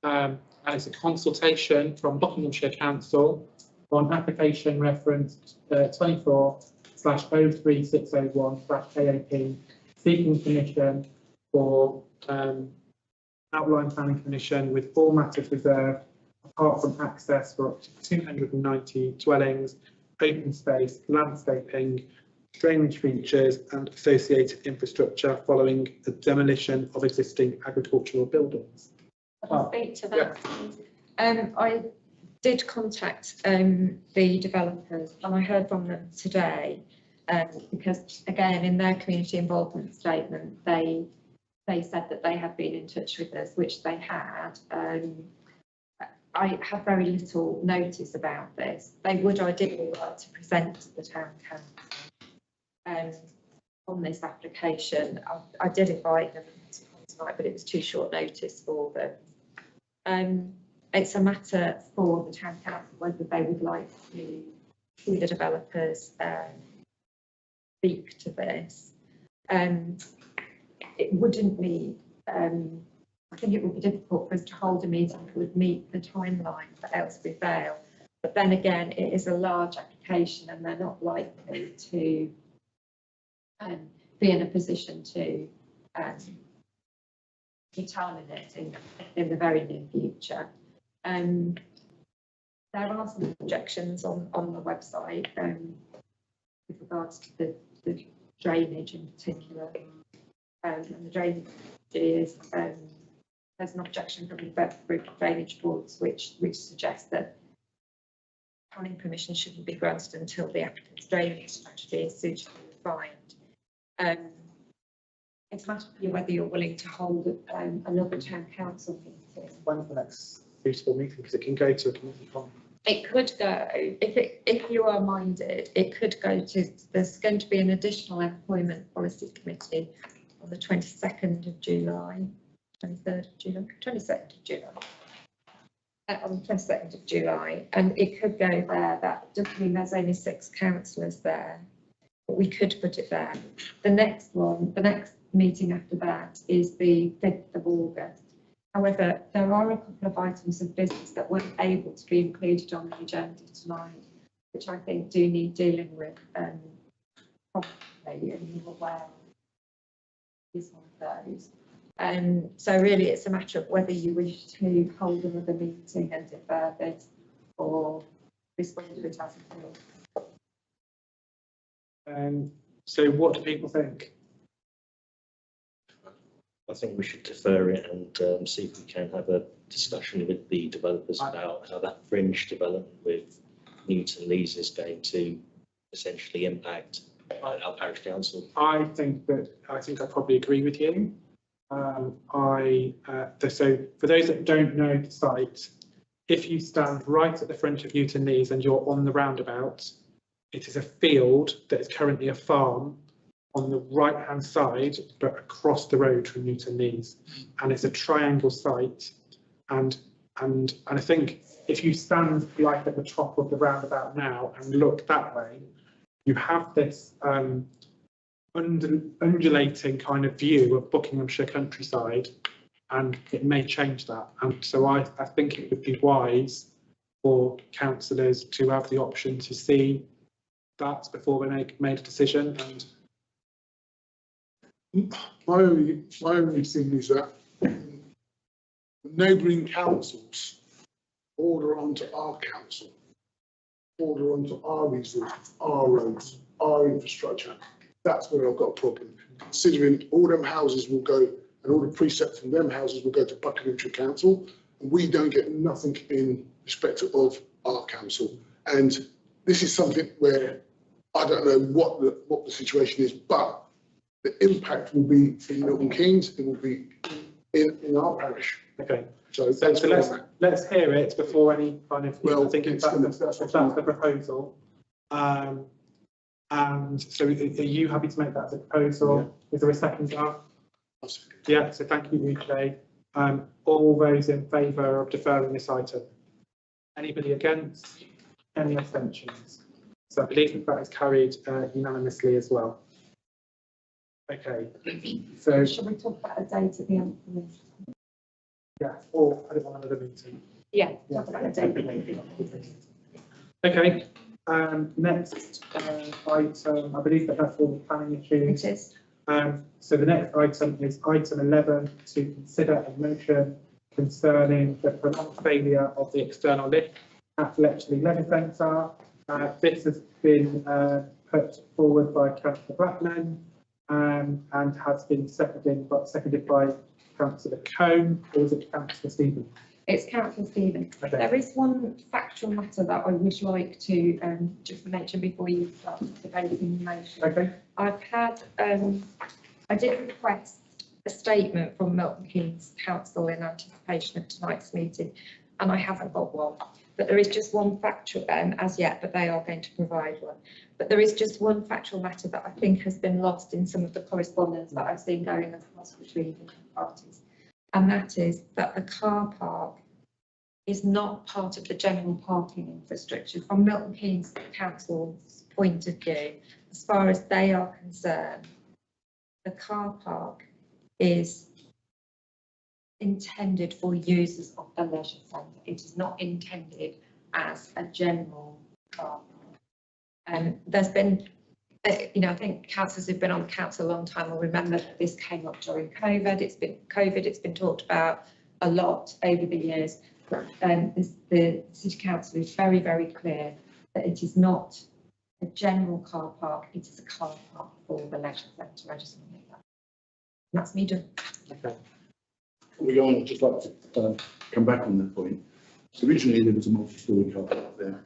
S2: And it's a consultation from Buckinghamshire Council on application reference 24/03601/AAP, seeking permission for outline planning permission with all matters reserved, apart from access for up to 290 dwellings, open space, landscaping, drainage features and associated infrastructure following the demolition of existing agricultural buildings.
S7: I'll speak to that. I did contact the developers, and I heard from them today, because again, in their community involvement statement, they said that they had been in touch with us, which they had. I have very little notice about this. They would ideally like to present to the town council on this application. I did invite them to come tonight, but it was too short notice for them. It's a matter for the town council whether they would like to see the developers speak to this. It wouldn't be, I think it would be difficult for us to hold a meeting that would meet the timeline for Aylesbury Vale. But then again, it is a large application and they're not likely to be in a position to determine it in the very near future. There are some objections on the website with regards to the drainage in particular. And the drainage is, there's an objection from the Bedford Drainage Boards which suggests that planning permission shouldn't be granted until the applicant's drainage strategy is suitably refined. It's a matter for you whether you're willing to hold another town council meeting
S2: When's the next suitable meeting? Because it can go to a committee conference.
S7: It could go, if you are minded, it could go to, there's going to be an additional employment policy committee on the 22nd of July, 23rd of July, 22nd of July. On the 22nd of July, and it could go there. That doesn't mean there's only 6 councillors there, but we could put it there. The next one, the next meeting after that is the 5th of August. However, there are a couple of items of business that weren't able to be included on the agenda tonight, which I think do need dealing with properly, and you're aware is one of those. So really it's a matter of whether you wish to hold another meeting and defer this or respond to it as a bill.
S2: So what do people think?
S6: I think we should defer it and see if we can have a discussion with the developers about how that fringe development with Newton Lees is going to essentially impact our parish council.
S2: I think I probably agree with you. So for those that don't know the site, if you stand right at the front of Newton Lees and you're on the roundabout, it is a field that is currently a farm on the right hand side, but across the road from Newton Lees, and it's a triangle site. And I think if you stand like at the top of the roundabout now and look that way, you have this undulating kind of view of Buckinghamshire countryside, and it may change that. And so I think it would be wise for councillors to have the option to see that before they made a decision. And
S1: my only thing is that neighbouring councils order onto our council, order onto our resources, our roads, our infrastructure. That's where I've got a problem, considering all them houses will go, and all the precepts from them houses will go to Buckinghamshire Council, and we don't get nothing in respect of our council. And this is something where I don't know what the situation is, but the impact will be in Milton Keynes, it will be in our parish.
S2: Okay.
S1: So
S2: let's hear it before any kind of.
S1: Well,
S2: I think if that's the proposal. And so are you happy to make that as a proposal? Yeah. Is there a second? Yeah, so thank you, Uche. All those in favour of deferring this item? Anybody against? Any abstentions? So I believe that is carried unanimously as well. Okay, so.
S7: Shall we talk about a date at the end of the meeting?
S2: Yeah, or put it on another meeting.
S7: Yeah, talk about a date at the end of the meeting.
S2: Okay. Next item, I believe that's all the planning issues.
S7: It is.
S2: So the next item is item 11, to consider a motion concerning the prolonged failure of the external lift at Bletchley Leisure Centre. This has been put forward by Councillor Blackman and has been seconded by Councillor Cone, or is it Councillor Stevens?
S7: It's Councillor Stevens.
S2: Okay.
S7: There is one factual matter that I would like to just mention before you start debating the motion.
S2: Okay.
S7: I've had, I did request a statement from Milton Keynes Council in anticipation of tonight's meeting, and I haven't got one. But there is just one factual, as yet, but they are going to provide one. But there is just one factual matter that I think has been lost in some of the correspondence that I've seen going across between different parties. And that is that the car park is not part of the general parking infrastructure. From Milton Keynes Council's point of view, as far as they are concerned, the car park is intended for users of the leisure centre. It is not intended as a general car park. And there's been, I think councillors who've been on council a long time will remember that this came up during COVID. It's been talked about a lot over the years. The City Council is very, very clear that it is not a general car park. It is a car park for the leisure centre. I just want to make that. And that's me done.
S2: Okay.
S12: Before we go on, I'd just like to come back on that point. So originally there was a multi-storey car park there,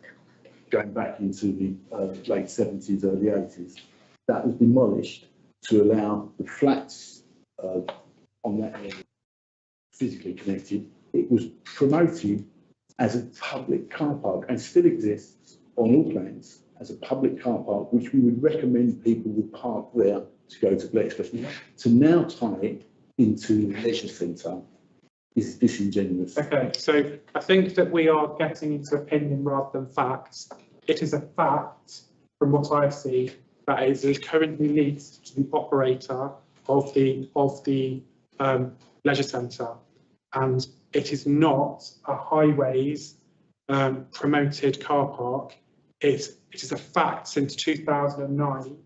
S12: going back into the late 70s, early 80s. That was demolished to allow the flats on that area physically connected it was promoted as a public car park and still exists on all plans as a public car park, which we would recommend people would park there to go to Bletchley. To now tie it into the leisure centre is disingenuous.
S2: Okay, so I think that we are getting into opinion rather than facts. It is a fact, from what I see, that it is currently leased to the operator of the leisure centre, and it is not a highways promoted car park. It is a fact since 2009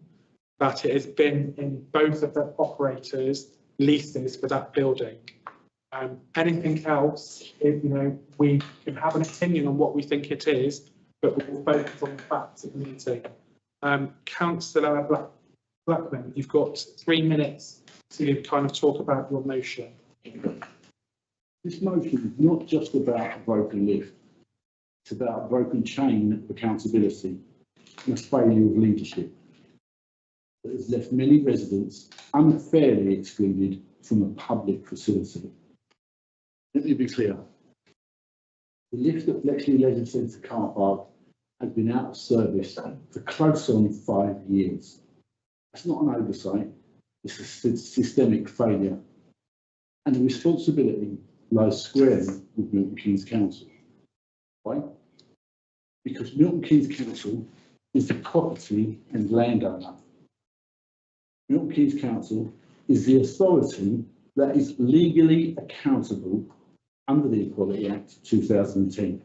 S2: that it has been in both of the operators' leases for that building. Anything else, we can have an opinion on what we think it is, but we'll focus on the facts of the meeting. Councillor Blackman, you've got 3 minutes to kind of talk about your motion.
S12: This motion is not just about a broken lift. It's about a broken chain of accountability and a failure of leadership that has left many residents unfairly excluded from a public facility. Let me be clear. The lift at Bletchley Leisure Centre car park has been out of service for close on 5 years. That's not an oversight, it's a systemic failure. And the responsibility lies squarely with Milton Keynes Council. Why? Because Milton Keynes Council is the property and landowner. Milton Keynes Council is the authority that is legally accountable under the Equality Act 2010.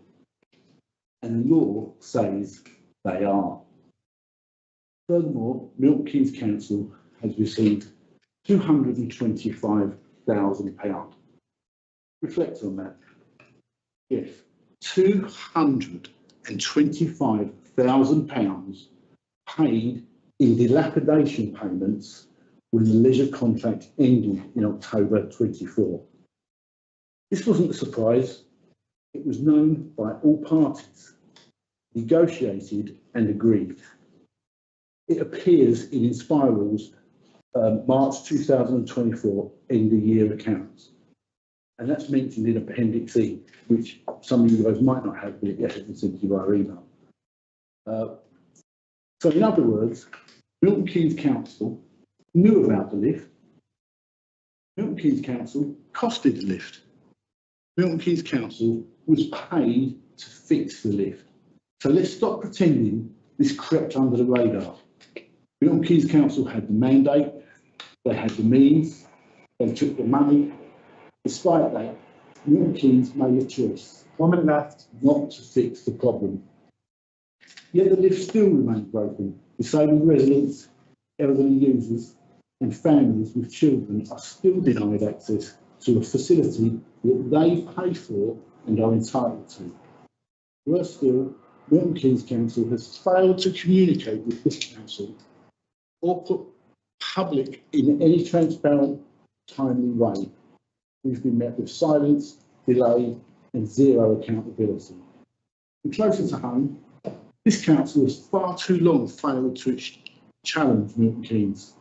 S12: And the law says they are. Furthermore, Milton Keynes Council has received £225,000. Reflect on that. If £225,000 paid in dilapidation payments when the leisure contract ended in October 24. This wasn't a surprise. It was known by all parties, negotiated and agreed. It appears in Inspiral's March 2024 end of year accounts. And that's mentioned in Appendix E, which some of you guys might not have, but it gets sent to you via email. So in other words, Milton Keynes Council knew about the lift. Milton Keynes Council costed the lift. Milton Keynes Council was paid to fix the lift. So let's stop pretending this crept under the radar. Milton Keynes Council had the mandate, they had the means, they took the money. Despite that, Milton Keynes made a choice.
S2: 1 minute left.
S12: Not to fix the problem. Yet the lift still remains broken. Disabled residents, elderly users and families with children are still denied access to a facility that they pay for and are entitled to. Worse still, Milton Keynes Council has failed to communicate with this council or put public in any transparent, timely way. We've been met with silence, delay and zero accountability. And closer to home, this council has far too long failed to challenge Milton Keynes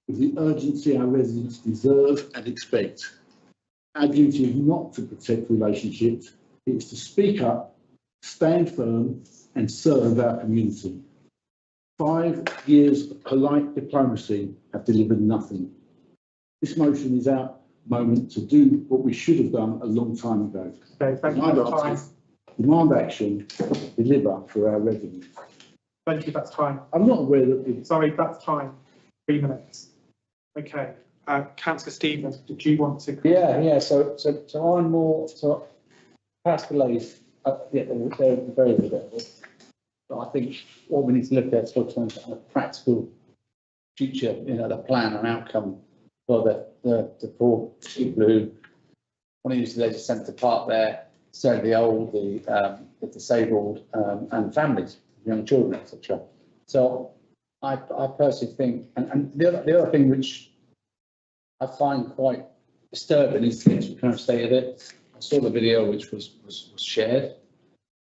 S12: with the urgency our residents deserve and expect. Our duty is not to protect relationships, it's to speak up, stand firm and serve our community. 5 years of polite diplomacy have delivered nothing. This motion is our moment to do what we should have done a long time ago.
S2: Okay, thank you for the time.
S12: Demand action, deliver for our residents.
S2: Thank you, that's time.
S12: I'm not aware that
S2: Sorry, that's time. 3 minutes. Okay, Councillor Stevens, did you want to?
S4: Yeah. So I'm more, so past delays, they're very regrettable. But I think what we need to look at is sort of a practical future, the plan and outcome for the poor people who want to use the leisure centre park there, so the old, the disabled, and families, young children, etc. So I personally think, and the other thing which I find quite disturbing is the kind of state of it. I saw the video which was shared,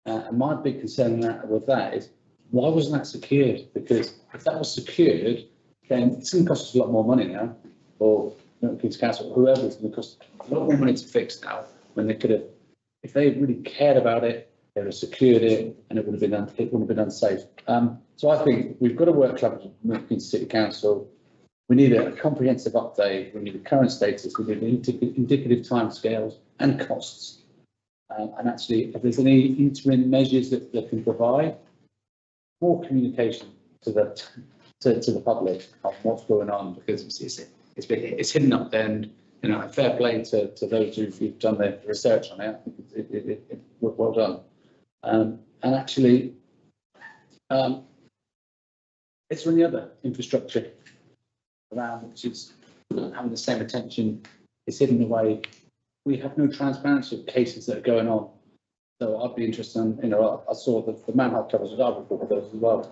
S4: and my big concern with that is why wasn't that secured? Because if that was secured, then it's going to cost us a lot more money now, or Milton Keynes Council, whoever, it's going to cost a lot more money to fix now. when they could have, if they really cared about it, they would have secured it and it would have been, it wouldn't have been unsafe. So I think we've got to work collaboratively with City Council. We need a comprehensive update. We need a current status. We need indicative timescales and costs. And actually, if there's any interim measures that can provide more communication to the public of what's going on, because it's hidden up there, and you know, fair play to those who've done their research on it. I think it well done. And actually, it's for any other infrastructure around which is having the same attention, is hidden away. We have no transparency of cases that are going on. So I'd be interested in, you know, I saw the manhole covers that I reported those as well.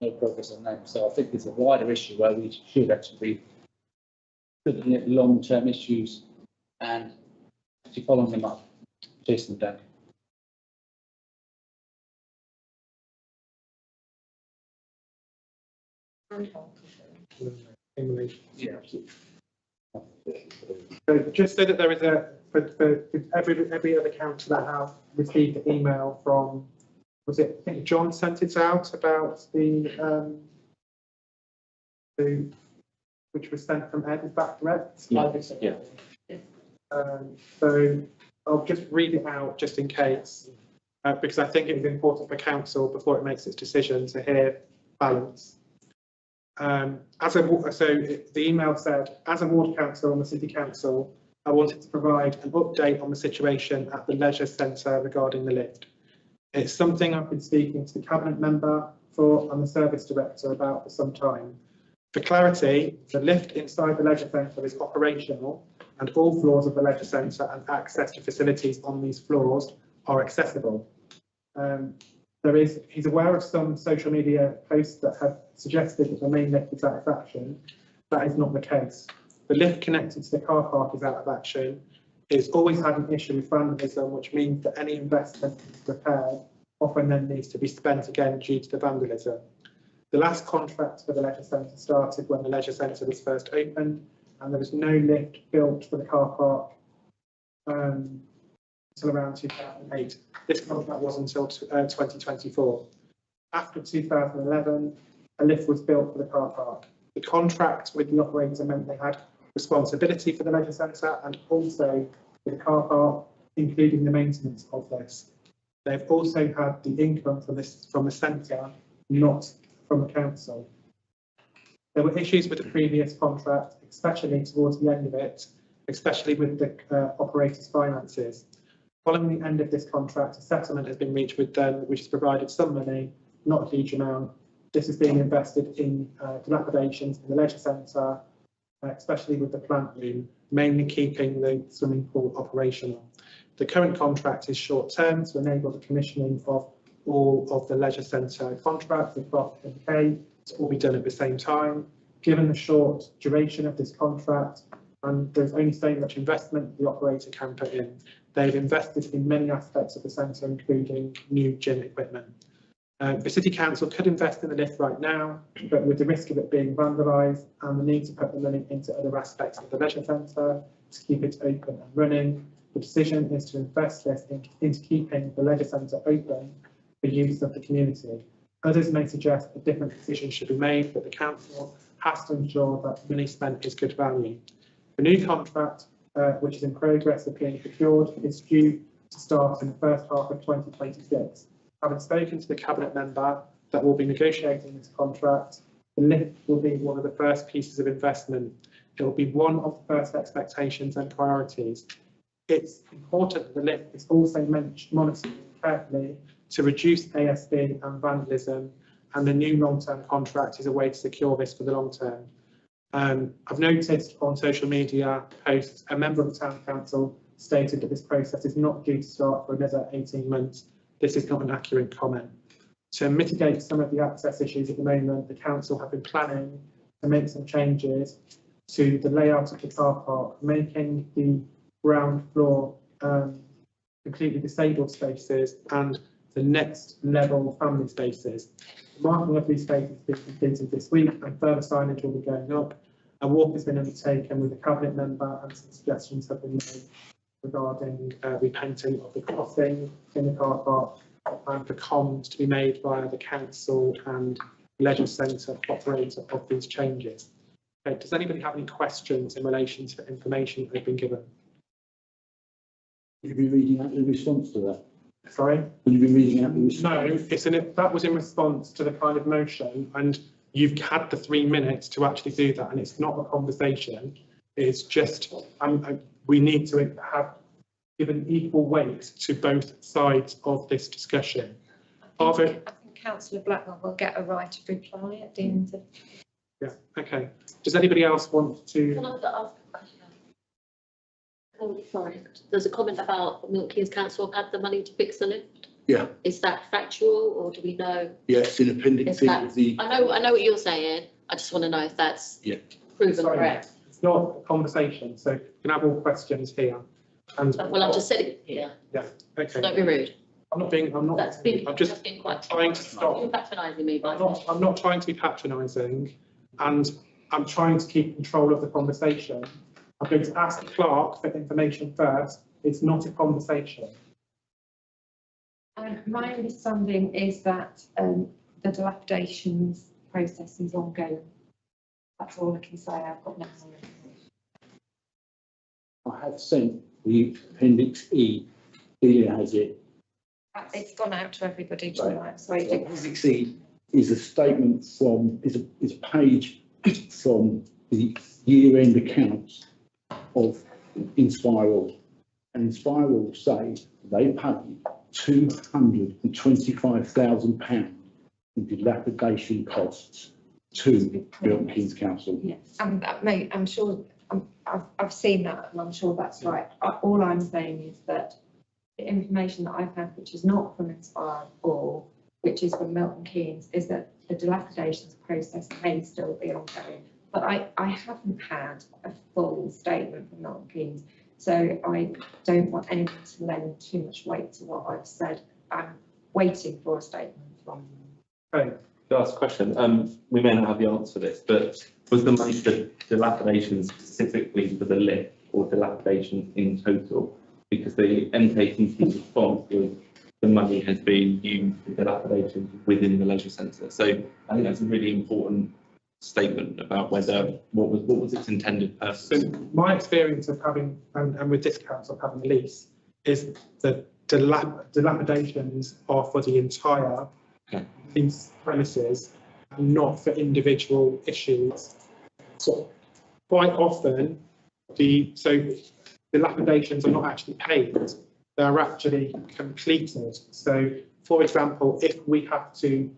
S4: No progress on them. So I think it's a wider issue where we should actually be looking at long-term issues and actually following them up, chasing them down.
S2: Yeah. So just so that there is for every other council that have received an email from, was it, I think John sent it out about the which was sent from Ed, is that correct?
S6: Yeah.
S2: So I'll just read it out just in case, because I think it is important for council before it makes its decision to hear balance. So the email said, as a ward council and the city council, I wanted to provide an update on the situation at the leisure centre regarding the lift. It's something I've been speaking to the cabinet member for and the service director about for some time. For clarity, the lift inside the leisure centre is operational and all floors of the leisure centre and access to facilities on these floors are accessible. He's aware of some social media posts that have suggested that the main lift is out of action. That is not the case. The lift connected to the car park is out of action. It's always had an issue with vandalism, which means that any investment in repair often then needs to be spent again due to the vandalism. The last contract for the leisure centre started when the leisure centre was first opened, and there was no lift built for the car park until around 2008. This contract was until 2024. After 2011, a lift was built for the car park. The contract with the operator meant they had responsibility for the leisure centre and also for the car park, including the maintenance of this. They've also had the income from the centre, not from the council. There were issues with the previous contract, especially towards the end of it, especially with the operator's finances. Following the end of this contract, a settlement has been reached with them, which has provided some money, not a huge amount. This is being invested in dilapidations in the leisure centre, especially with the plant room, mainly keeping the swimming pool operational. The current contract is short term to enable the commissioning of all of the leisure centre contracts across the UK to all be done at the same time. Given the short duration of this contract, and there's only so much investment the operator can put in, they've invested in many aspects of the centre, including new gym equipment. The City Council could invest in the lift right now, but with the risk of it being vandalised and the need to put the money into other aspects of the leisure centre to keep it open and running, the decision is to invest this into keeping the leisure centre open for use of the community. Others may suggest a different decision should be made, but the Council has to ensure that money spent is good value. The new contract, which is in progress of being procured, is due to start in the first half of 2026. Having spoken to the cabinet member that will be negotiating this contract, the lift will be one of the first pieces of investment. It will be one of the first expectations and priorities. It's important that the lift is also monitored carefully to reduce ASB and vandalism, and the new long-term contract is a way to secure this for the long term. I've noticed on social media posts, a member of the Town Council stated that this process is not due to start for another 18 months. This is not an accurate comment. To mitigate some of the access issues at the moment, the Council have been planning to make some changes to the layout of the car park, making the ground floor completely disabled spaces and the next level family spaces. The marking of these spaces has been completed this week and further signage will be going up. A walk has been undertaken with a cabinet member and some suggestions have been made. regarding repainting of the crossing in the car park and for comms to be made via the council and leisure centre operator of these changes. Okay, does anybody have any questions in relation to the information they've been given?
S12: Will you be reading out the response to that?
S2: Sorry?
S12: Will you be reading out the response?
S2: No, that was in response to the kind of motion, and you've had the 3 minutes to actually do that, and it's not a conversation. It's just, we need to have given equal weight to both sides of this discussion.
S7: I think Councillor Blackwell will get a right of reply at the end of.
S2: Yeah, okay. Does anybody else want to?
S3: Can I ask a question? Oh, sorry, there's a comment about Milton Keynes Council have had the money to fix the lift.
S12: Yeah.
S3: Is that factual, or do we know?
S12: Yes, in appendix
S3: Is that-
S12: of the.
S3: I know what you're saying. I just want to know if that's proven
S2: Sorry,
S3: correct.
S2: It's not a conversation, so you can have all questions here. And
S3: Well, I've just said it here.
S2: Yeah, okay.
S3: Don't be rude.
S2: I'm not being, I'm
S3: That's been,
S2: I'm just
S3: been quite.
S2: trying to stop.
S3: You're patronising me, but.
S2: I'm not trying to be patronising, and I'm trying to keep control of the conversation. I'm going to ask the clerk for information first. It's not a conversation.
S7: My understanding is that the dilapidations process is ongoing. That's all I can say. I've got no more information.
S12: I have sent the appendix E, Delia has it.
S7: It's gone out to everybody
S12: Right.
S7: tonight, so I think
S12: Appendix E is a statement from, is a page from the year-end accounts of Inspiral. And Inspiral say they paid £225,000 in dilapidation costs to Milton Keynes Council.
S7: yes, and mate, I'm sure, I've seen that, and I'm sure that's right. All I'm saying is that the information that I've had, which is not from Inspire or which is from Milton Keynes, is that the dilapidations process may still be ongoing. But I haven't had a full statement from Milton Keynes, so I don't want anyone to lend too much weight to what I've said. I'm waiting for a statement from them.
S2: Okay.
S5: Last question. We may not have the answer to this, but was the money for dilapidations specifically for the lift or dilapidations in total? Because the MKTC response was the money has been used for dilapidations within the leisure centre. So I think that's a really important statement about whether what was its intended purpose.
S2: So my experience of having, and with this council of having a lease, is that dilapidations are for the entire lease premises and not for individual issues. So quite often, dilapidations are not actually paid, they're actually completed. So, for example, if we have to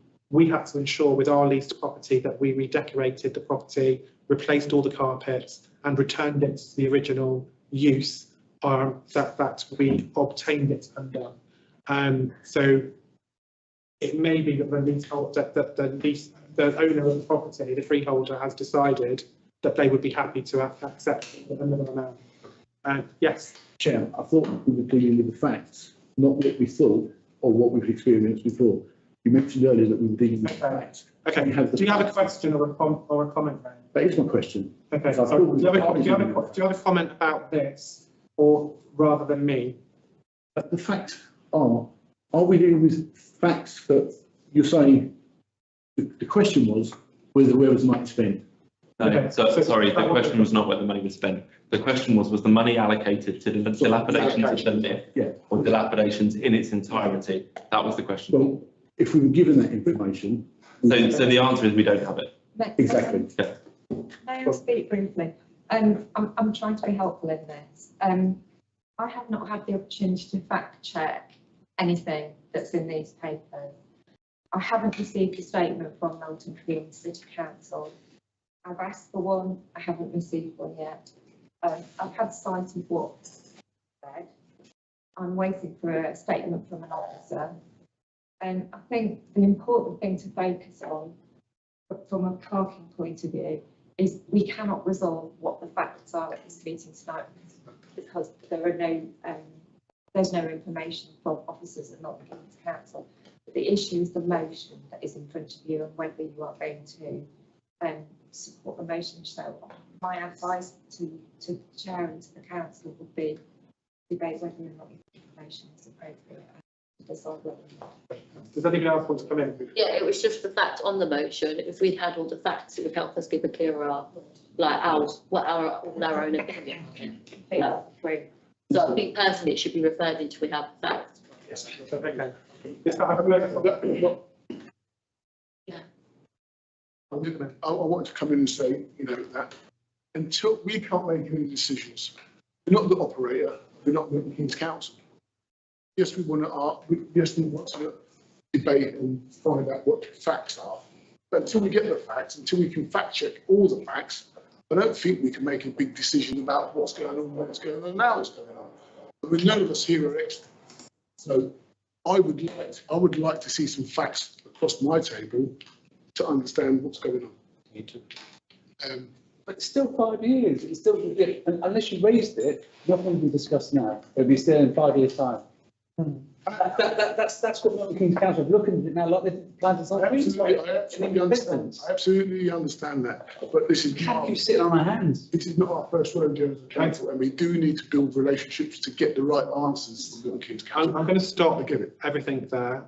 S2: ensure with our leased property that we redecorated the property, replaced all the carpets and returned it to the original use that we obtained it under. So it may be that the leasehold, that the owner of the property, the freeholder, has decided that they would be happy to accept another amount. Yes.
S12: Chair, I thought we were dealing with the facts, not what we thought or what we've experienced before. You mentioned earlier that we were dealing with facts.
S2: Okay. Do you have a question or a comment, Ray?
S12: That is my question.
S2: Okay. So do you have a comment about this, or rather than me?
S12: The facts are we dealing with facts that you're saying? The question was where was the money spent?
S5: No,
S2: Okay.
S5: sorry, the question was not where the money was spent. The question was the money allocated to the dilapidations of the lift or dilapidations in its entirety? That was the question.
S12: Well, if we were given that information.
S5: So the answer is we don't have it.
S12: Exactly.
S5: Yeah.
S7: May I speak briefly? I'm trying to be helpful in this. I have not had the opportunity to fact check anything that's in these papers. I haven't received a statement from Milton Keynes City Council. I've asked for one, I haven't received one yet. I've had sight of what's said. I'm waiting for a statement from an officer. And I think the important thing to focus on from a clerking point of view is we cannot resolve what the facts are at this meeting tonight because there are no, there's no information from officers at Milton Keynes Council. But the issue is the motion that is in front of you and whether you are going to support the motion. So my advice to the chair and to the council would be debate whether or not information is appropriate and decide whether or not.
S2: Does anyone else want to come in?
S3: Yeah, it was just the fact on the motion. If we'd had all the facts, it would help us give a clearer, like our own opinion. So I think personally it should be referred into we have facts.
S2: Yes. Okay. Yes, I have a
S3: Yeah.
S1: I want to come in and say, you know, that until we can't make any decisions, we're not the operator, we're not Milton Keynes Council. Yes, we want to debate and find out what the facts are. But until we get the facts, until we can fact check all the facts, I don't think we can make a big decision about what's going on, what's going on, now what's going on. I mean, none of us here are experts. So I would like to see some facts across my table to understand what's going on.
S6: Me too.
S4: But it's still 5 years. It's still, unless you raised it, nothing will be discussed now. It'll be still in 5 years' time. That's what Milton Keynes Council is looking at it now, like the plans and
S1: I absolutely understand that, but this is
S4: Can't keep sitting on our hands.
S1: This is not our first rodeo as a council, and we do need to build relationships to get the right answers from Milton Keynes Council.
S2: I'm going to stop
S1: I get it.
S2: everything there.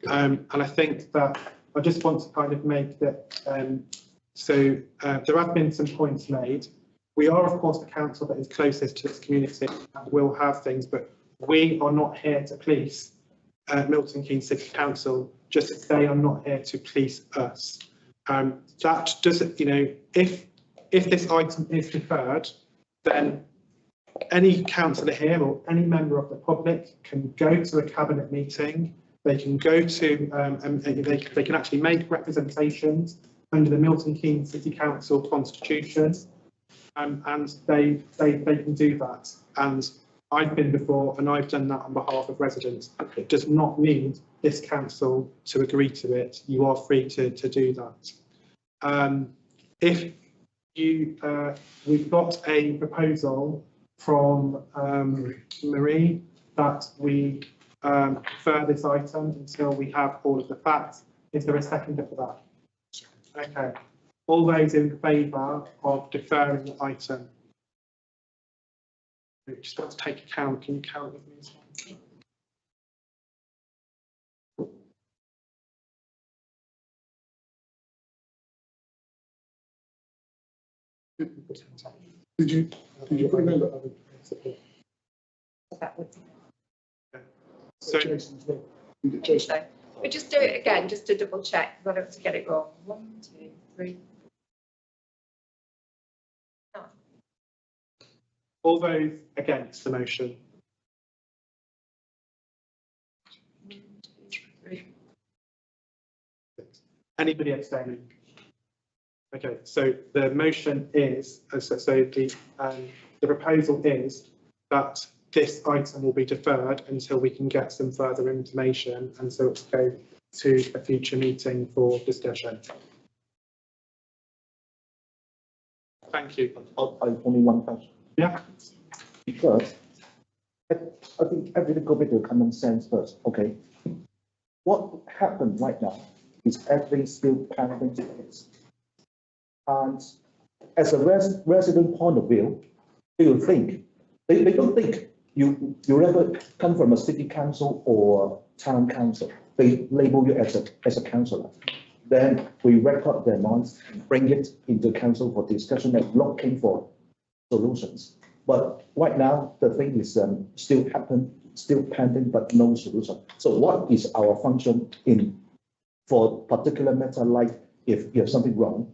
S2: And I think that I just want to kind of make that, there have been some points made. We are, of course, the council that is closest to its community and will have things, but we are not here to police Milton Keynes City Council, just as they are not here to police us. That doesn't, you know, if this item is deferred, then any councillor here or any member of the public can go to a cabinet meeting. They can go to, they can actually make representations under the Milton Keynes City Council constitution, and they can do that. And I've been before, and I've done that on behalf of residents. It does not need this council to agree to it. You are free to do that. If you, we've got a proposal from Marie that we defer this item until we have all of the facts. Is there a seconder for that? Okay. All those in favour of deferring the item? I just want to take a count. Can you count with me as well?
S1: Did you put it in?
S7: That would.
S2: So,
S1: Jason.
S7: But just do it again, just to double check, because I don't want to get it wrong. 1, 2, 3. No.
S2: all those against the motion?
S7: 1, 2, 3.
S2: Anybody abstaining? Okay, so the motion is, so the proposal is that this item will be deferred until we can get some further information, and so it's go to a future meeting for discussion. Thank you.
S12: I've only one question.
S2: Yeah.
S12: Because I think everything go back to common sense first, okay? What happened right now is everything still pending case. And as a resident point of view, they will think, they don't think you ever come from a city council or town council. They label you as a councillor. Then we record their minds, bring it into council for discussion and looking for solutions. But right now, the thing is still pending, but no solution. So what is our function for particular matter, like if you have something wrong,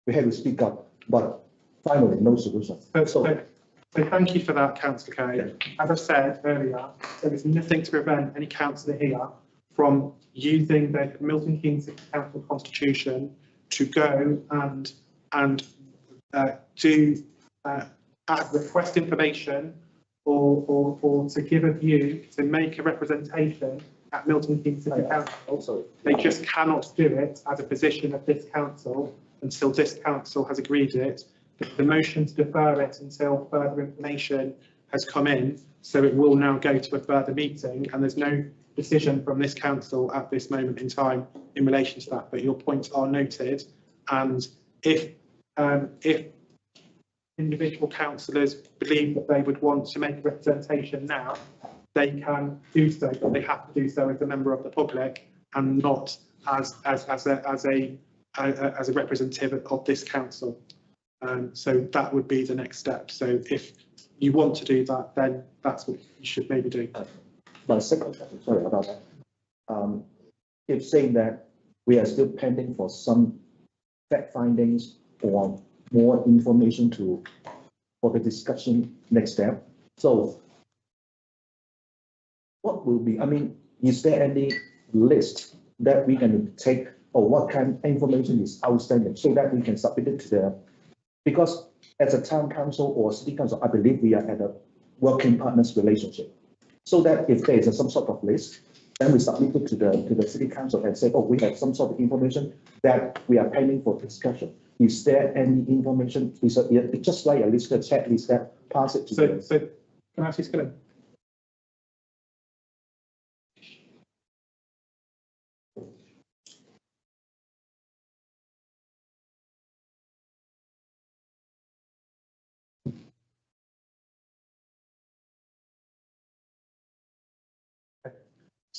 S12: we have to speak up, but finally, no solution.
S2: So thank you for that, Councillor Kay. As I said earlier, there is nothing to prevent any councillor here from using the Milton Keynes City Council constitution to go and request information or to give a view, to make a representation at Milton Keynes City Council. They just cannot do it as a position of this council until this council has agreed it. The motion to defer it until further information has come in, so it will now go to a further meeting, and there's no decision from this council at this moment in time in relation to that, but your points are noted. And if individual councillors believe that they would want to make a representation now, they can do so, but they have to do so as a member of the public and not as a representative of this council. So that would be the next step. So if you want to do that, then that's what you should maybe do.
S13: My second question, sorry about that. If saying that we are still pending for some fact findings or more information for the discussion next step. So what will be, I mean, is there any list that we can take or what kind of information is outstanding so that we can submit it to the, because as a town council or city council, I believe we are at a working partners relationship. So that if there is some sort of list, then we submit it to the city council and say, oh, we have some sort of information that we are pending for discussion. Is there any information? Is it just like a list, a checklist that pass it to?
S2: So can I ask you to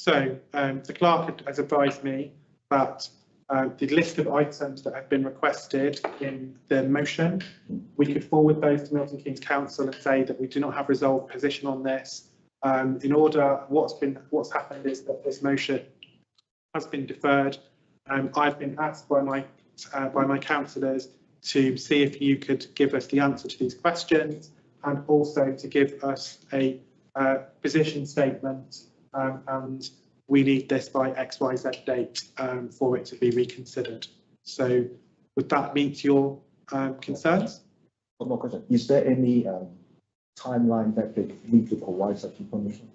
S2: So the clerk has advised me that the list of items that have been requested in the motion, we could forward those to Milton Keynes Council and say that we do not have resolved position on this. In order, what's happened is that this motion has been deferred. I've been asked by my councillors to see if you could give us the answer to these questions and also to give us a position statement. And we need this by XYZ date for it to be reconsidered. So would that meet your concerns?
S13: One more question. Is there any timeline that they need to provide such information?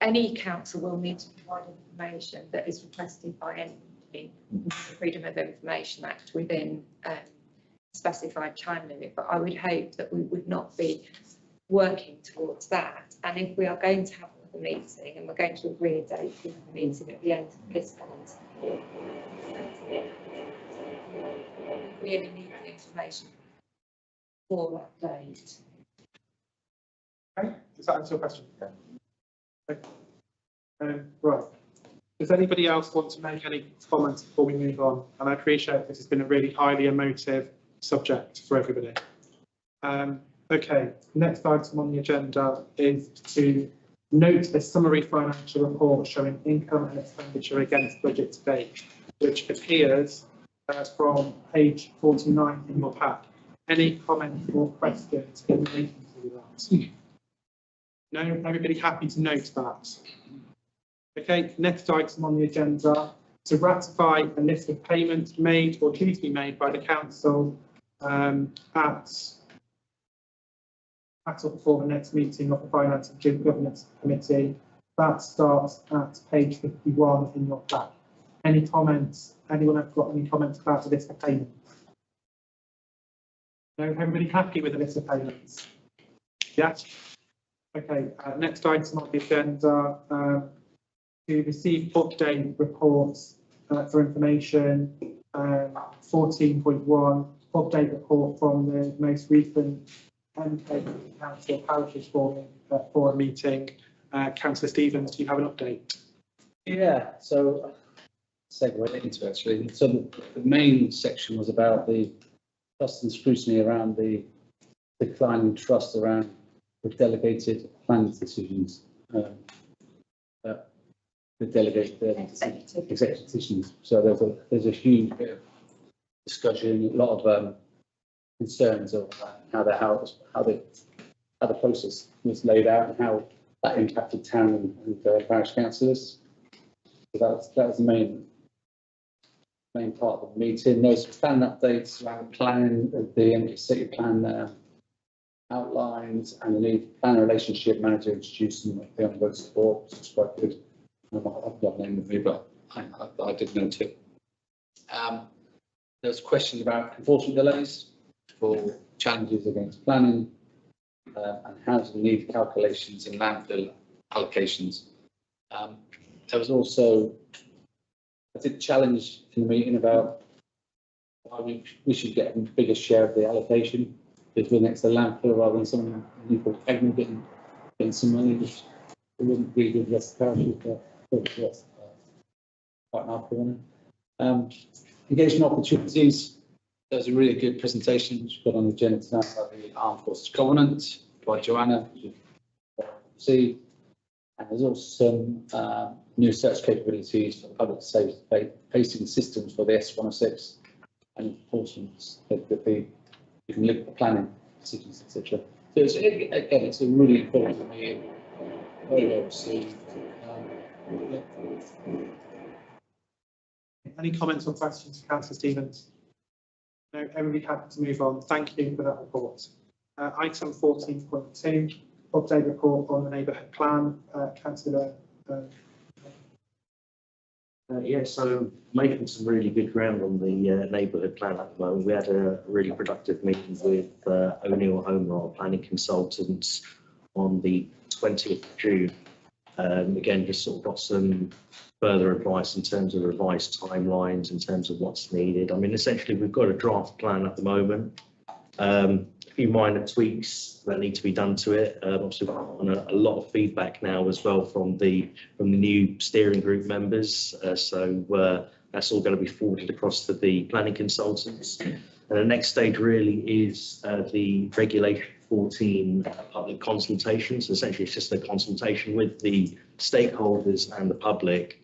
S7: Any council will need to provide information that is requested by anybody under the Freedom of Information Act within specified time limit. But I would hope that we would not be working towards that. And if we are going to have the meeting and we're going to agree a date for the meeting at the end of this month, we only need the information for that date.
S2: Okay, does that answer your question? Yeah. Okay. Right. Does anybody else want to make any comments before we move on? And I appreciate this has been a really highly emotive subject for everybody. Okay, next item on the agenda is to note a summary financial report showing income and expenditure against budget to date, which appears from page 49 in your pack. Any comments or questions in relation to that? No, everybody happy to note that? Okay, next item on the agenda, to ratify a list of payments made or due to be made by the council at or before the next meeting of the Finance and Governance Committee. That starts at page 51 in your pack. Any comments? Anyone have got any comments about the list of payments? No, everybody happy with the list of payments? Yes. Okay, next item on the agenda, to receive update reports for information. 14.1, update report from the most recent Council Parishes for a meeting. Councillor Stevens, do you have an update?
S4: Yeah, so segue into actually. So the main section was about the trust and scrutiny around the declining trust around the delegated planning decisions. The delegated executive decisions. So there's a huge bit of discussion, a lot of concerns of how the process was laid out and how that impacted town and parish councillors. So that was the main part of the meeting. There's plan updates around planning, the city plan outlines, and the new plan relationship manager introducing the ongoing support, which is quite good. I've got name with me, but I did note it. There was questions about enforcement delays for challenges against planning and housing need calculations and landfill allocations. There was also a challenge in the meeting about we should get a bigger share of the allocation if we're next to landfill rather than someone Newport Cagney getting some money, which we wouldn't really give less parachute, but yes, quite an afternoon. Engagement opportunities. That was a really good presentation which we got on the agenda tonight about the Armed Forces Covenant by Joanna. See, and there's also some new search capabilities for public safety facing systems for the S106 and enforcement that you can look at the planning decisions, etc. So it's, again, it's a really important to me, very well received.
S2: Any comments or questions, Councillor Stevens? No, everybody happy to move on. Thank you for that report. Item 14.2, update report on the neighbourhood plan. Councillor.
S6: Yeah, so making some really good ground on the neighbourhood plan at the moment. We had a really productive meeting with O'Neill Homer, our planning consultants, on the 20th of June. Again, just sort of got some further advice in terms of revised timelines, in terms of what's needed. I mean, essentially, we've got a draft plan at the moment. A few minor tweaks that need to be done to it. Obviously, we've got a lot of feedback now as well from the new steering group members. So that's all going to be forwarded across to the planning consultants. And the next stage really is the Regulation 14 public consultations. Essentially, it's just a consultation with the stakeholders and the public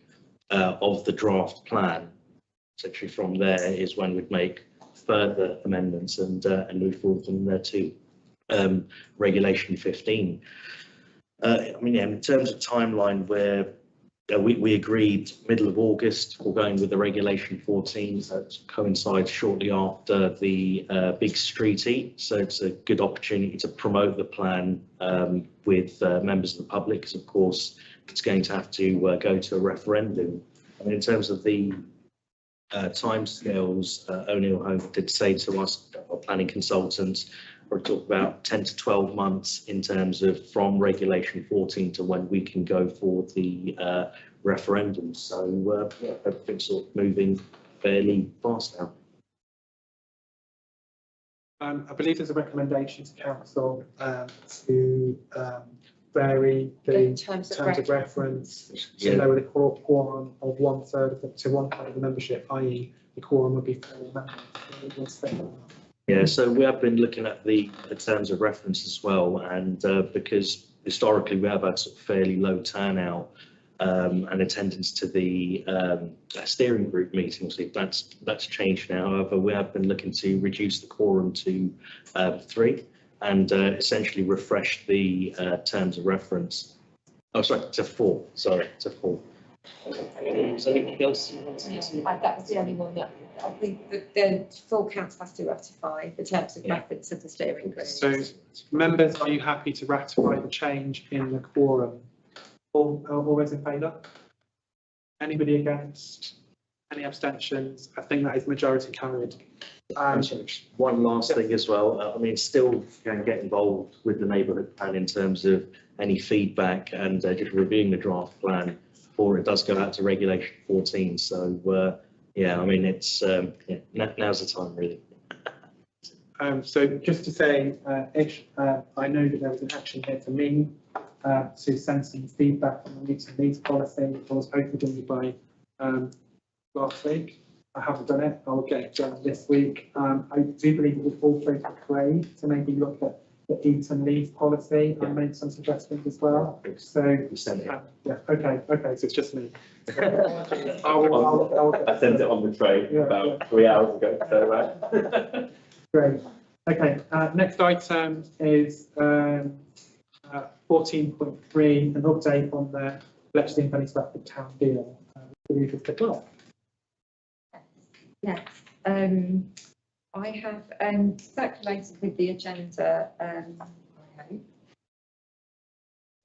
S6: of the draft plan. Essentially, from there is when we'd make further amendments and move forward from there to Regulation 15. I mean, yeah, in terms of timeline, where we agreed middle of August, we're going with the Regulation 14, so it coincides shortly after the Big Streety. So it's a good opportunity to promote the plan with members of the public, because of course it's going to have to go to a referendum. I mean, in terms of the timescales, O'Neill Homer did say to us, our planning consultants, we're talking about 10 to 12 months in terms of from Regulation 14 to when we can go for the referendum. So yeah, everything's sort of moving fairly fast now.
S2: I believe there's a recommendation to council to vary the terms of reference to lower the quorum of 1/3 to 1/3 of the membership, i.e. the quorum would be 4 members.
S6: Yeah, so we have been looking at the terms of reference as well, and because historically we have had sort of fairly low turnout and attendance to the steering group meetings. That's changed now. However, we have been looking to reduce the quorum to 3 and essentially refresh the terms of reference. Oh, sorry, to 4. Sorry, to 4. Is there anything else you want to say?
S7: That was the only one that I think that the full council has to ratify the terms of reference of the steering group.
S2: So, members, are you happy to ratify the change in the quorum? All those in favour? Anybody against? Any abstentions? I think that is majority carried.
S6: One last thing as well. I mean, still can get involved with the neighbourhood plan in terms of any feedback and just reviewing the draft plan before it does go out to Regulation 14. So yeah, I mean, it's now's the time really.
S2: So just to say, I know that there was an action here for me to send some feedback on the meeting needs policy, which I was hoping to do by last week. I haven't done it. I'll get it done this week. I do believe it would also be great to maybe look at the eat and leave policy and make some suggestions as well. So yeah, okay, so it's just me.
S5: I sent it on the tray about 3 hours ago. So
S2: great. Okay. Next item is 14.3, an update on the Bletchley and Fenny Stratford town deal.
S7: Yes, I have circulated with the agenda, I hope,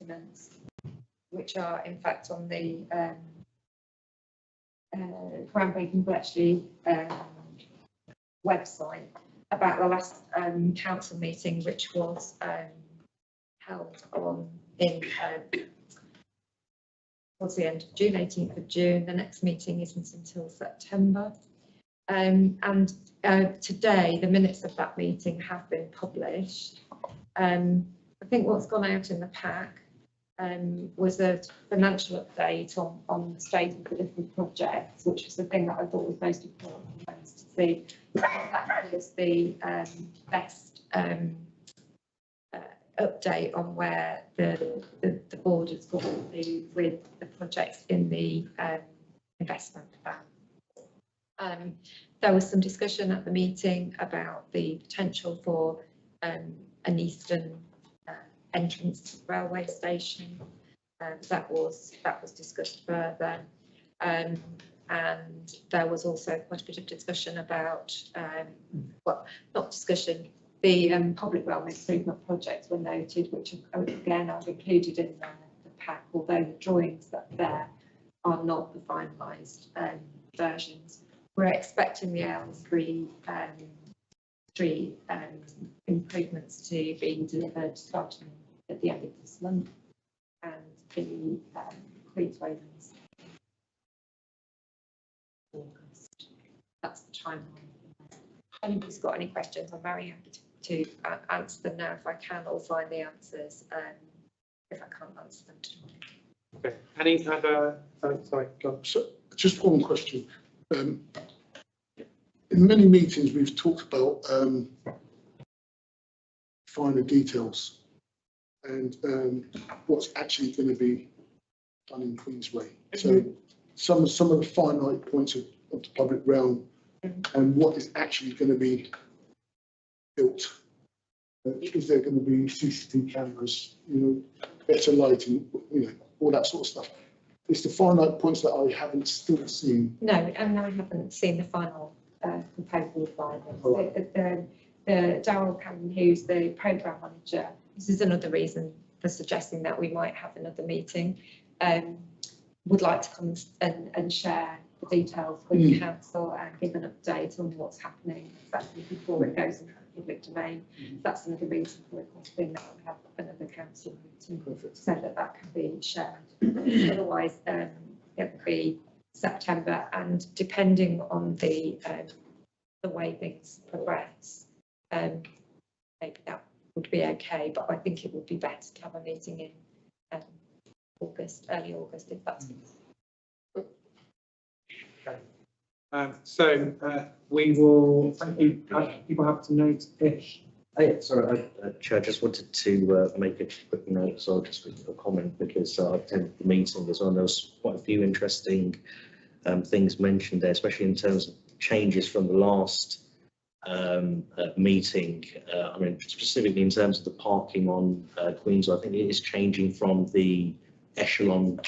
S7: documents, which are in fact on the Groundbreaking Bletchley website, about the last council meeting, which was held towards the end of June, 18th of June. The next meeting isn't until September. Today, the minutes of that meeting have been published. I think what's gone out in the pack was a financial update on the state of the different projects, which was the thing that I thought was most important to see. That was the best update on where the board has got to with the projects in the investment plan. There was some discussion at the meeting about the potential for an eastern entrance to the railway station. That was discussed further. And there was also quite a bit of discussion about, well, not discussion, the public realm improvement projects were noted, which again I've included in the pack, although the drawings that are there are not the finalised versions. We're expecting the L3 street improvements to be delivered starting at the end of this month, and the Queenswaylands August. That's the timeline. If anybody's got any questions, I'm very happy to answer them now if I can, or find the answers if I can't answer them tonight.
S2: Okay. Any other? Sorry, go on.
S1: So just one question. In many meetings, we've talked about finer details and what's actually going to be done in Queensway. So some of the finite points of the public realm and what is actually going to be built. Is there going to be CCTV cameras, better lighting, all that sort of stuff. It's the finite points that I haven't still seen.
S7: No, and I haven't seen the final proposal by them. Darryl Cannon, who's the programme manager, this is another reason for suggesting that we might have another meeting, would like to come and share the details with the council and give an update on what's happening exactly before it goes into the public domain. That's another reason for requesting that we have another council meeting so that can be shared. Otherwise, it will be September, and depending on the way things progress, maybe that would be okay, but I think it would be better to have a meeting in August, early August, if that's
S2: okay. We will, thank you. People have to note ish.
S6: Sorry, Chair, I just wanted to make a quick note, so I'll just make a comment because I attended the meeting as well. There was quite a few interesting things mentioned there, especially in terms of changes from the last meeting. I mean, specifically in terms of the parking on Queens, I think it is changing from the echelon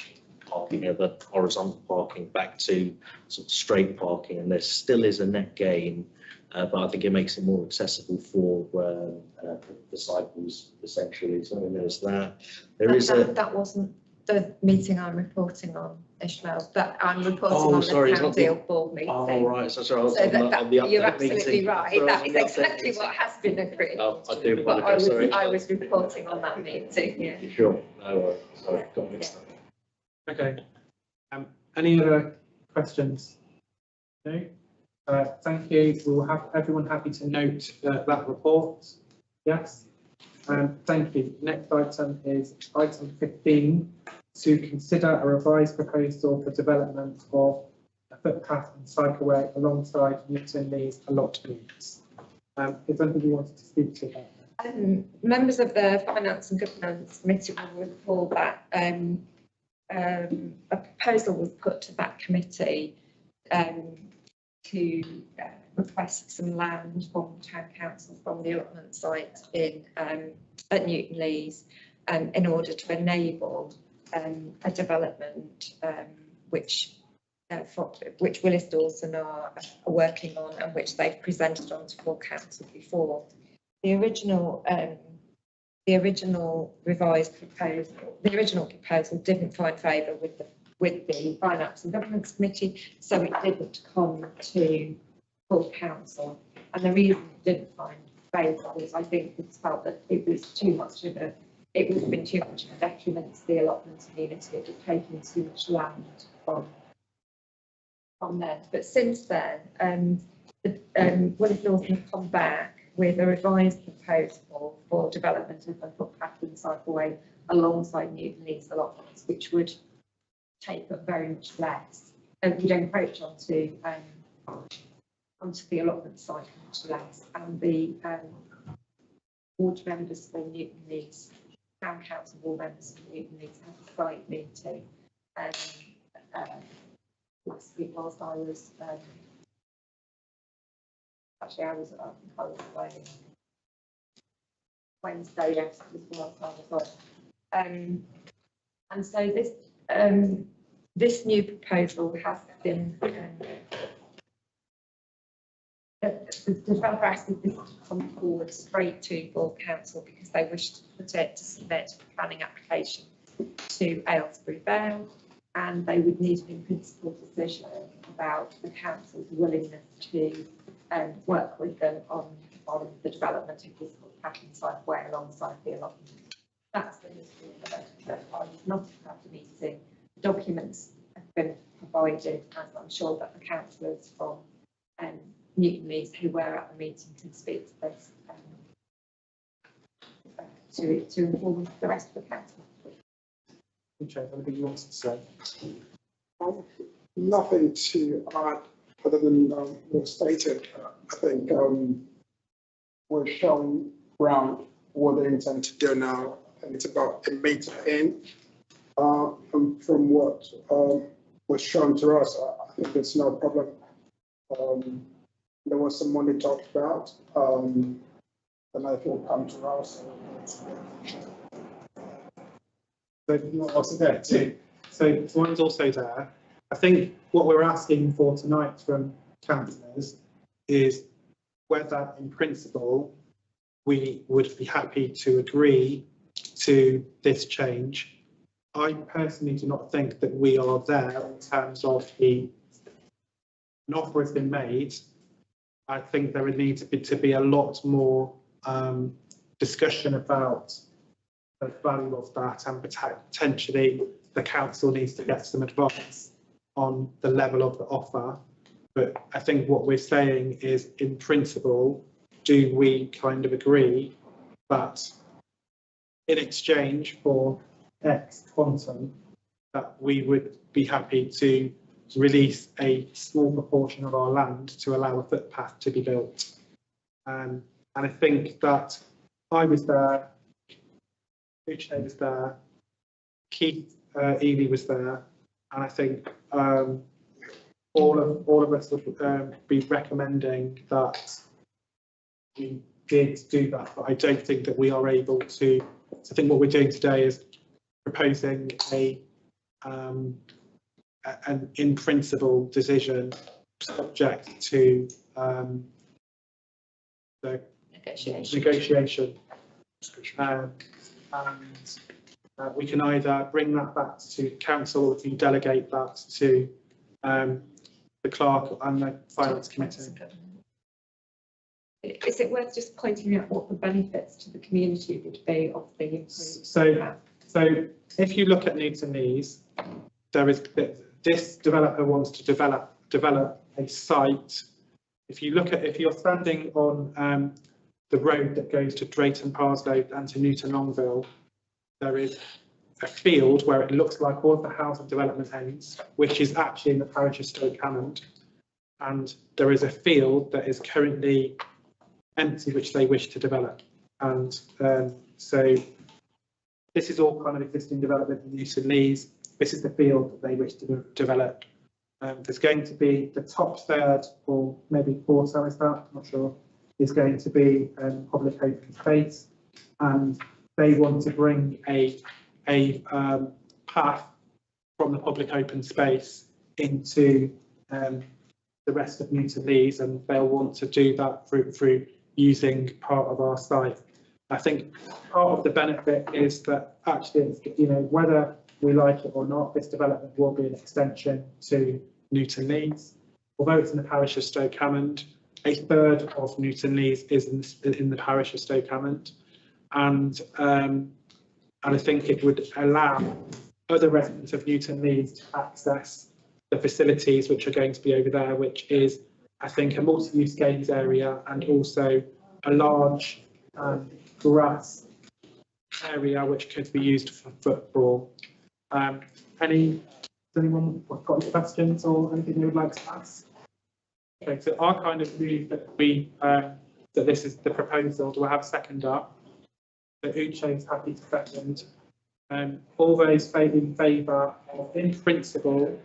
S6: parking, the horizontal parking, back to sort of straight parking, and there still is a net gain, but I think it makes it more accessible for the cycles essentially. So there's that.
S7: That wasn't the meeting I'm reporting on, Ishmael, that I'm reporting on the county board meeting.
S6: Oh, right. So sorry,
S7: you're absolutely right. That is exactly what has been agreed.
S6: I do apologise. Sorry.
S7: I was reporting on that meeting. Yeah.
S6: Sure. No, sorry, got mixed up.
S2: Okay. Any other questions? No. Thank you. We will have everyone happy to note that report. Yes. Thank you. Next item is item 15, to consider a revised proposal for development of a footpath and cycleway alongside Newton Lee's allotments. Is there anything you wanted to speak to about that?
S7: Members of the Finance and Governance Committee will recall that a proposal was put to that committee to request some land from Town Council from the allotment site at Newton Lee's in order to enable a development which Willis Dawson are working on and which they've presented on to full council before. The original revised proposal, the original proposal didn't find favour with the Finance and Governance Committee, so it didn't come to full council. And the reason it didn't find favour was I think it's felt that it was it would have been too much of a detriment to the allotment community. It was taking too much land from from then. But since then, Willis Lawson have come back with a revised proposal for development of a footpath and cycleway alongside Newton Leeds allotments, which would take up very much less and would encroach onto the allotment site much less. And the ward members for Newton Leeds, town council ward members for Newton Leeds had a site meeting last week whilst I was actually I think I was away Wednesday, yes, was the last time I was on. And so this new proposal has been the developer asked this to come forward straight to Borough Council because they wish to put it to submit a planning application to Aylesbury Vale, and they would need an in-principle decision about the council's willingness to work with them on the development of this footpath and cycleway alongside the allotment. That's the history of the vote. I was not at the meeting. Documents have been provided, and I'm sure that the councillors from Newton Leeds who were at the meeting can speak to this to inform the rest of the council.
S2: Anything you want to say?
S1: Nothing to add other than what's stated. I think we're showing ground what they intend to do now, and it's about a meter in. And from what was shown to us, I think it's no problem. There was some money talked about, and I think will come to us.
S2: So one's also there. I think what we're asking for tonight from councillors is whether in principle we would be happy to agree to this change. I personally do not think that we are there in terms of an offer has been made. I think there would need to be a lot more discussion about the value of that, and potentially the council needs to get some advice on the level of the offer. But I think what we're saying is, in principle, do we kind of agree that in exchange for X quantum, that we would be happy to release a small proportion of our land to allow a footpath to be built. And I think that I was there, Uche was there, Keith Ely was there, and I think all of us would be recommending that we did do that, but I don't think that we are able to. So I think what we're doing today is proposing an in principle decision subject to the negotiation. We can either bring that back to council, or we can delegate that to the clerk and the finance committee.
S7: Is it worth just pointing out what the benefits to the community would be of the improved?
S2: So if you look at Newton Leeds, there is this developer wants to develop a site. If you're standing on the road that goes to Drayton Parslow and to Newton Longville, there is a field where it looks like all of the housing development ends, which is actually in the parish of Stoke Hammond, and there is a field that is currently empty which they wish to develop. And so this is all kind of existing development in Newton Leeds. This is the field that they wish to develop. There's going to be the top third, or maybe quarter, is that? I'm not sure, is going to be public open space, and they want to bring a path from the public open space into the rest of Newton Leeds, and they'll want to do that through using part of our site. I think part of the benefit is that actually, whether we like it or not, this development will be an extension to Newton Leeds. Although it's in the parish of Stoke Hammond, a third of Newton Leeds is in the parish of Stoke Hammond, and I think it would allow other residents of Newton Leeds to access the facilities which are going to be over there, which is, I think, a multi-use games area and also a large grass area which could be used for football. Has anyone got any questions or anything they would like to ask? Okay, so I kind of view that that this is the proposal. Do I have a second up? So Uche is happy to second. All those in favour of, in principle,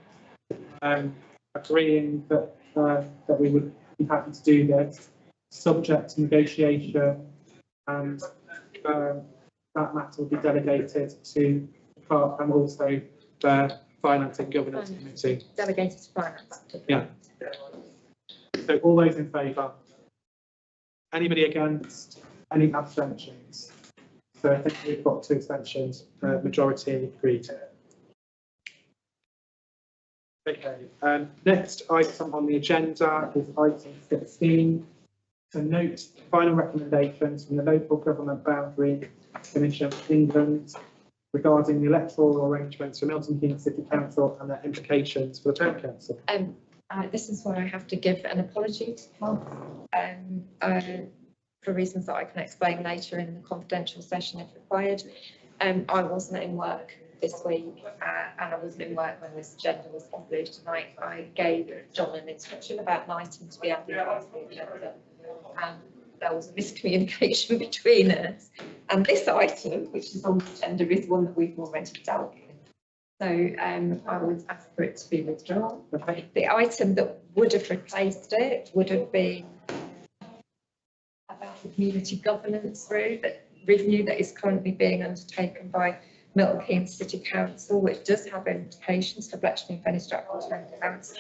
S2: agreeing that that we would be happy to do this, subject to negotiation, and that matter will be delegated to the clerk and also the Finance and Governance Committee.
S7: Delegated to finance.
S2: Yeah. So all those in favour? Anybody against? Any abstentions? So I think we've got 2 abstentions, majority agreed. Okay, next item on the agenda is item 16. To note the final recommendations from the Local Government Boundary Commission of England regarding the electoral arrangements for Milton Keynes City Council and their implications for the Town Council.
S7: This is where I have to give an apology to Mark, for reasons that I can explain later in the confidential session if required. I wasn't in work this week, and I wasn't in work when this agenda was published tonight. I gave John an instruction about an item to be added to the agenda, and there was a miscommunication between us. And this item, which is on the agenda, is one that we've already dealt with. So I would ask for it to be withdrawn. The item that would have replaced it would have been about the community governance review that is currently being undertaken by Milton Keynes City Council, which does have implications for Bletchley and Fenny Stratford Town Council.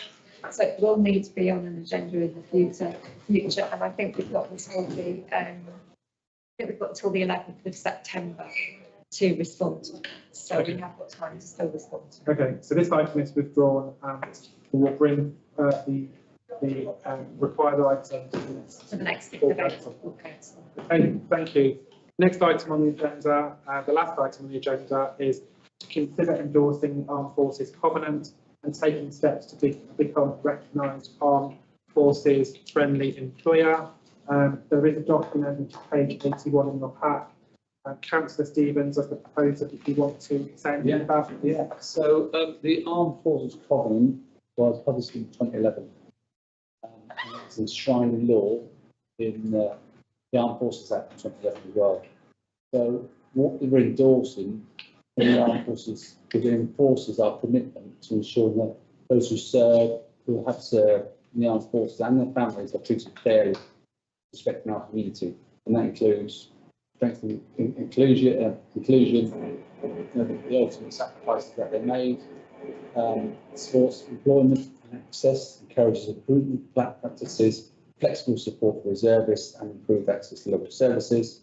S7: So it will need to be on an agenda in the future, and I think we've got until the 11th of September to respond to it. So we have got time to still respond to it.
S2: Okay, so this item is withdrawn and we'll bring the required item
S7: to the next available council.
S2: Okay, thank you. Next item on the agenda, the last item on the agenda, is to consider endorsing the Armed Forces Covenant and taking steps to become recognised Armed Forces friendly employer. There is a document, which is page 81 in your pack. Councillor Stevens, as the proposer, if you want to say anything about it.
S4: Yeah, so the Armed Forces Covenant was published in 2011. And it's enshrined law in the Armed Forces Act of 2011 as well. So what we're endorsing in the Armed Forces, it enforces our commitment to ensure that those who have served in the Armed Forces and their families are treated fairly, respecting our community. And that includes strengthening inclusion, the ultimate sacrifices that they made, supports employment and access, encourages recruitment practices, flexible support for reservists and improved access to local services.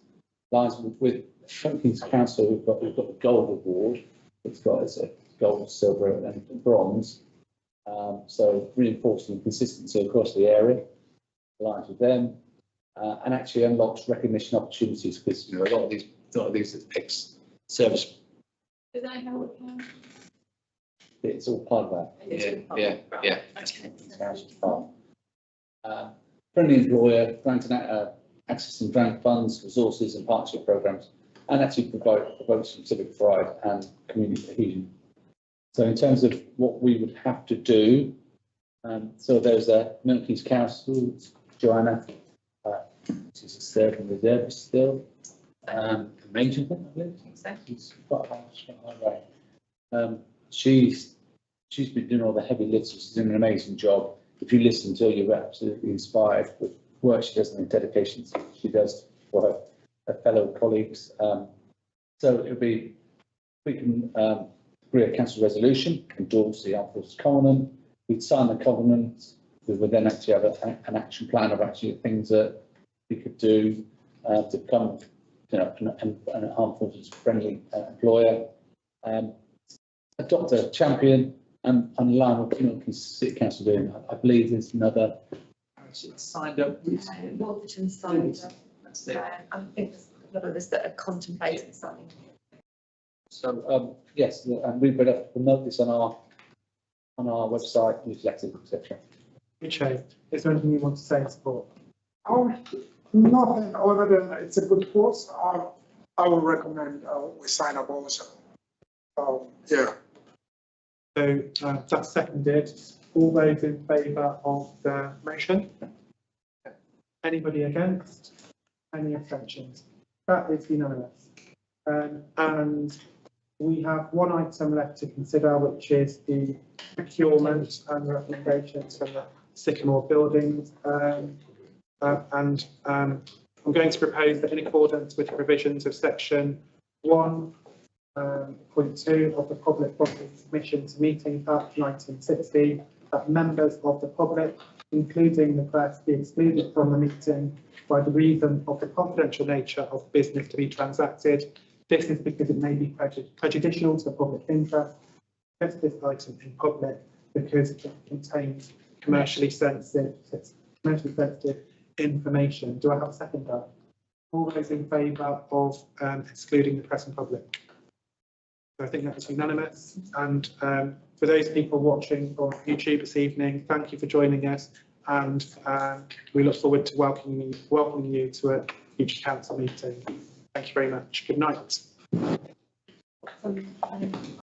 S4: Lines with Milton Keynes Council, we've got the Gold Award. It's got a gold, silver and bronze. So reinforcing consistency across the area, aligns with them. And actually unlocks recognition opportunities because a lot of these ex-service.
S3: Do they help?
S4: It's all part of that. Yeah. Okay. Friendly employer, granting access and grant funds, resources and partnership programs, and actually promote some civic pride and community cohesion. So in terms of what we would have to do, so there's a Milton Keynes Council, Joanna. She's a serving reservist still. Major, I believe. She's quite high. She's been doing all the heavy lifts. She's doing an amazing job. If you listen to her, you're absolutely inspired with work she does and the dedication she does for her fellow colleagues. So it'll be, we can agree a council resolution, endorse the Armed Forces Covenant. We'd sign the covenant. We would then actually have an action plan of actually things that we could do to become, an Armed Forces friendly employer. Adopt a champion and line with Milton Keynes City Council doing. I believe there's another. Signed up.
S7: Wolverton signed up. That's it. I think there's a lot of us that are contemplating something.
S4: So yes, and we better promote this on on our website, newsletters, etc.
S2: Richard, is there anything you want to say in support?
S1: Nothing other than it's a good course. I will recommend we sign up also. Yeah.
S2: So that's seconded. All those in favour of the motion? Anybody against? Any abstentions? That is unanimous. And we have one item left to consider, which is the procurement and recommendations from the Sycamore buildings. I'm going to propose that in accordance with the provisions of section 1.2 of the Public Bodies Admission to Meetings Act 1960, that members of the public, including the press, be excluded from the meeting by the reason of the confidential nature of business to be transacted. This is because it may be prejudicial to the public interest. Test this item in public because it contains commercially sensitive information. Do I have a seconder? All those in favour of excluding the press and public? So I think that's unanimous. And for those people watching on YouTube this evening, thank you for joining us, and we look forward to welcoming you to a future council meeting. Thank you very much. Good night.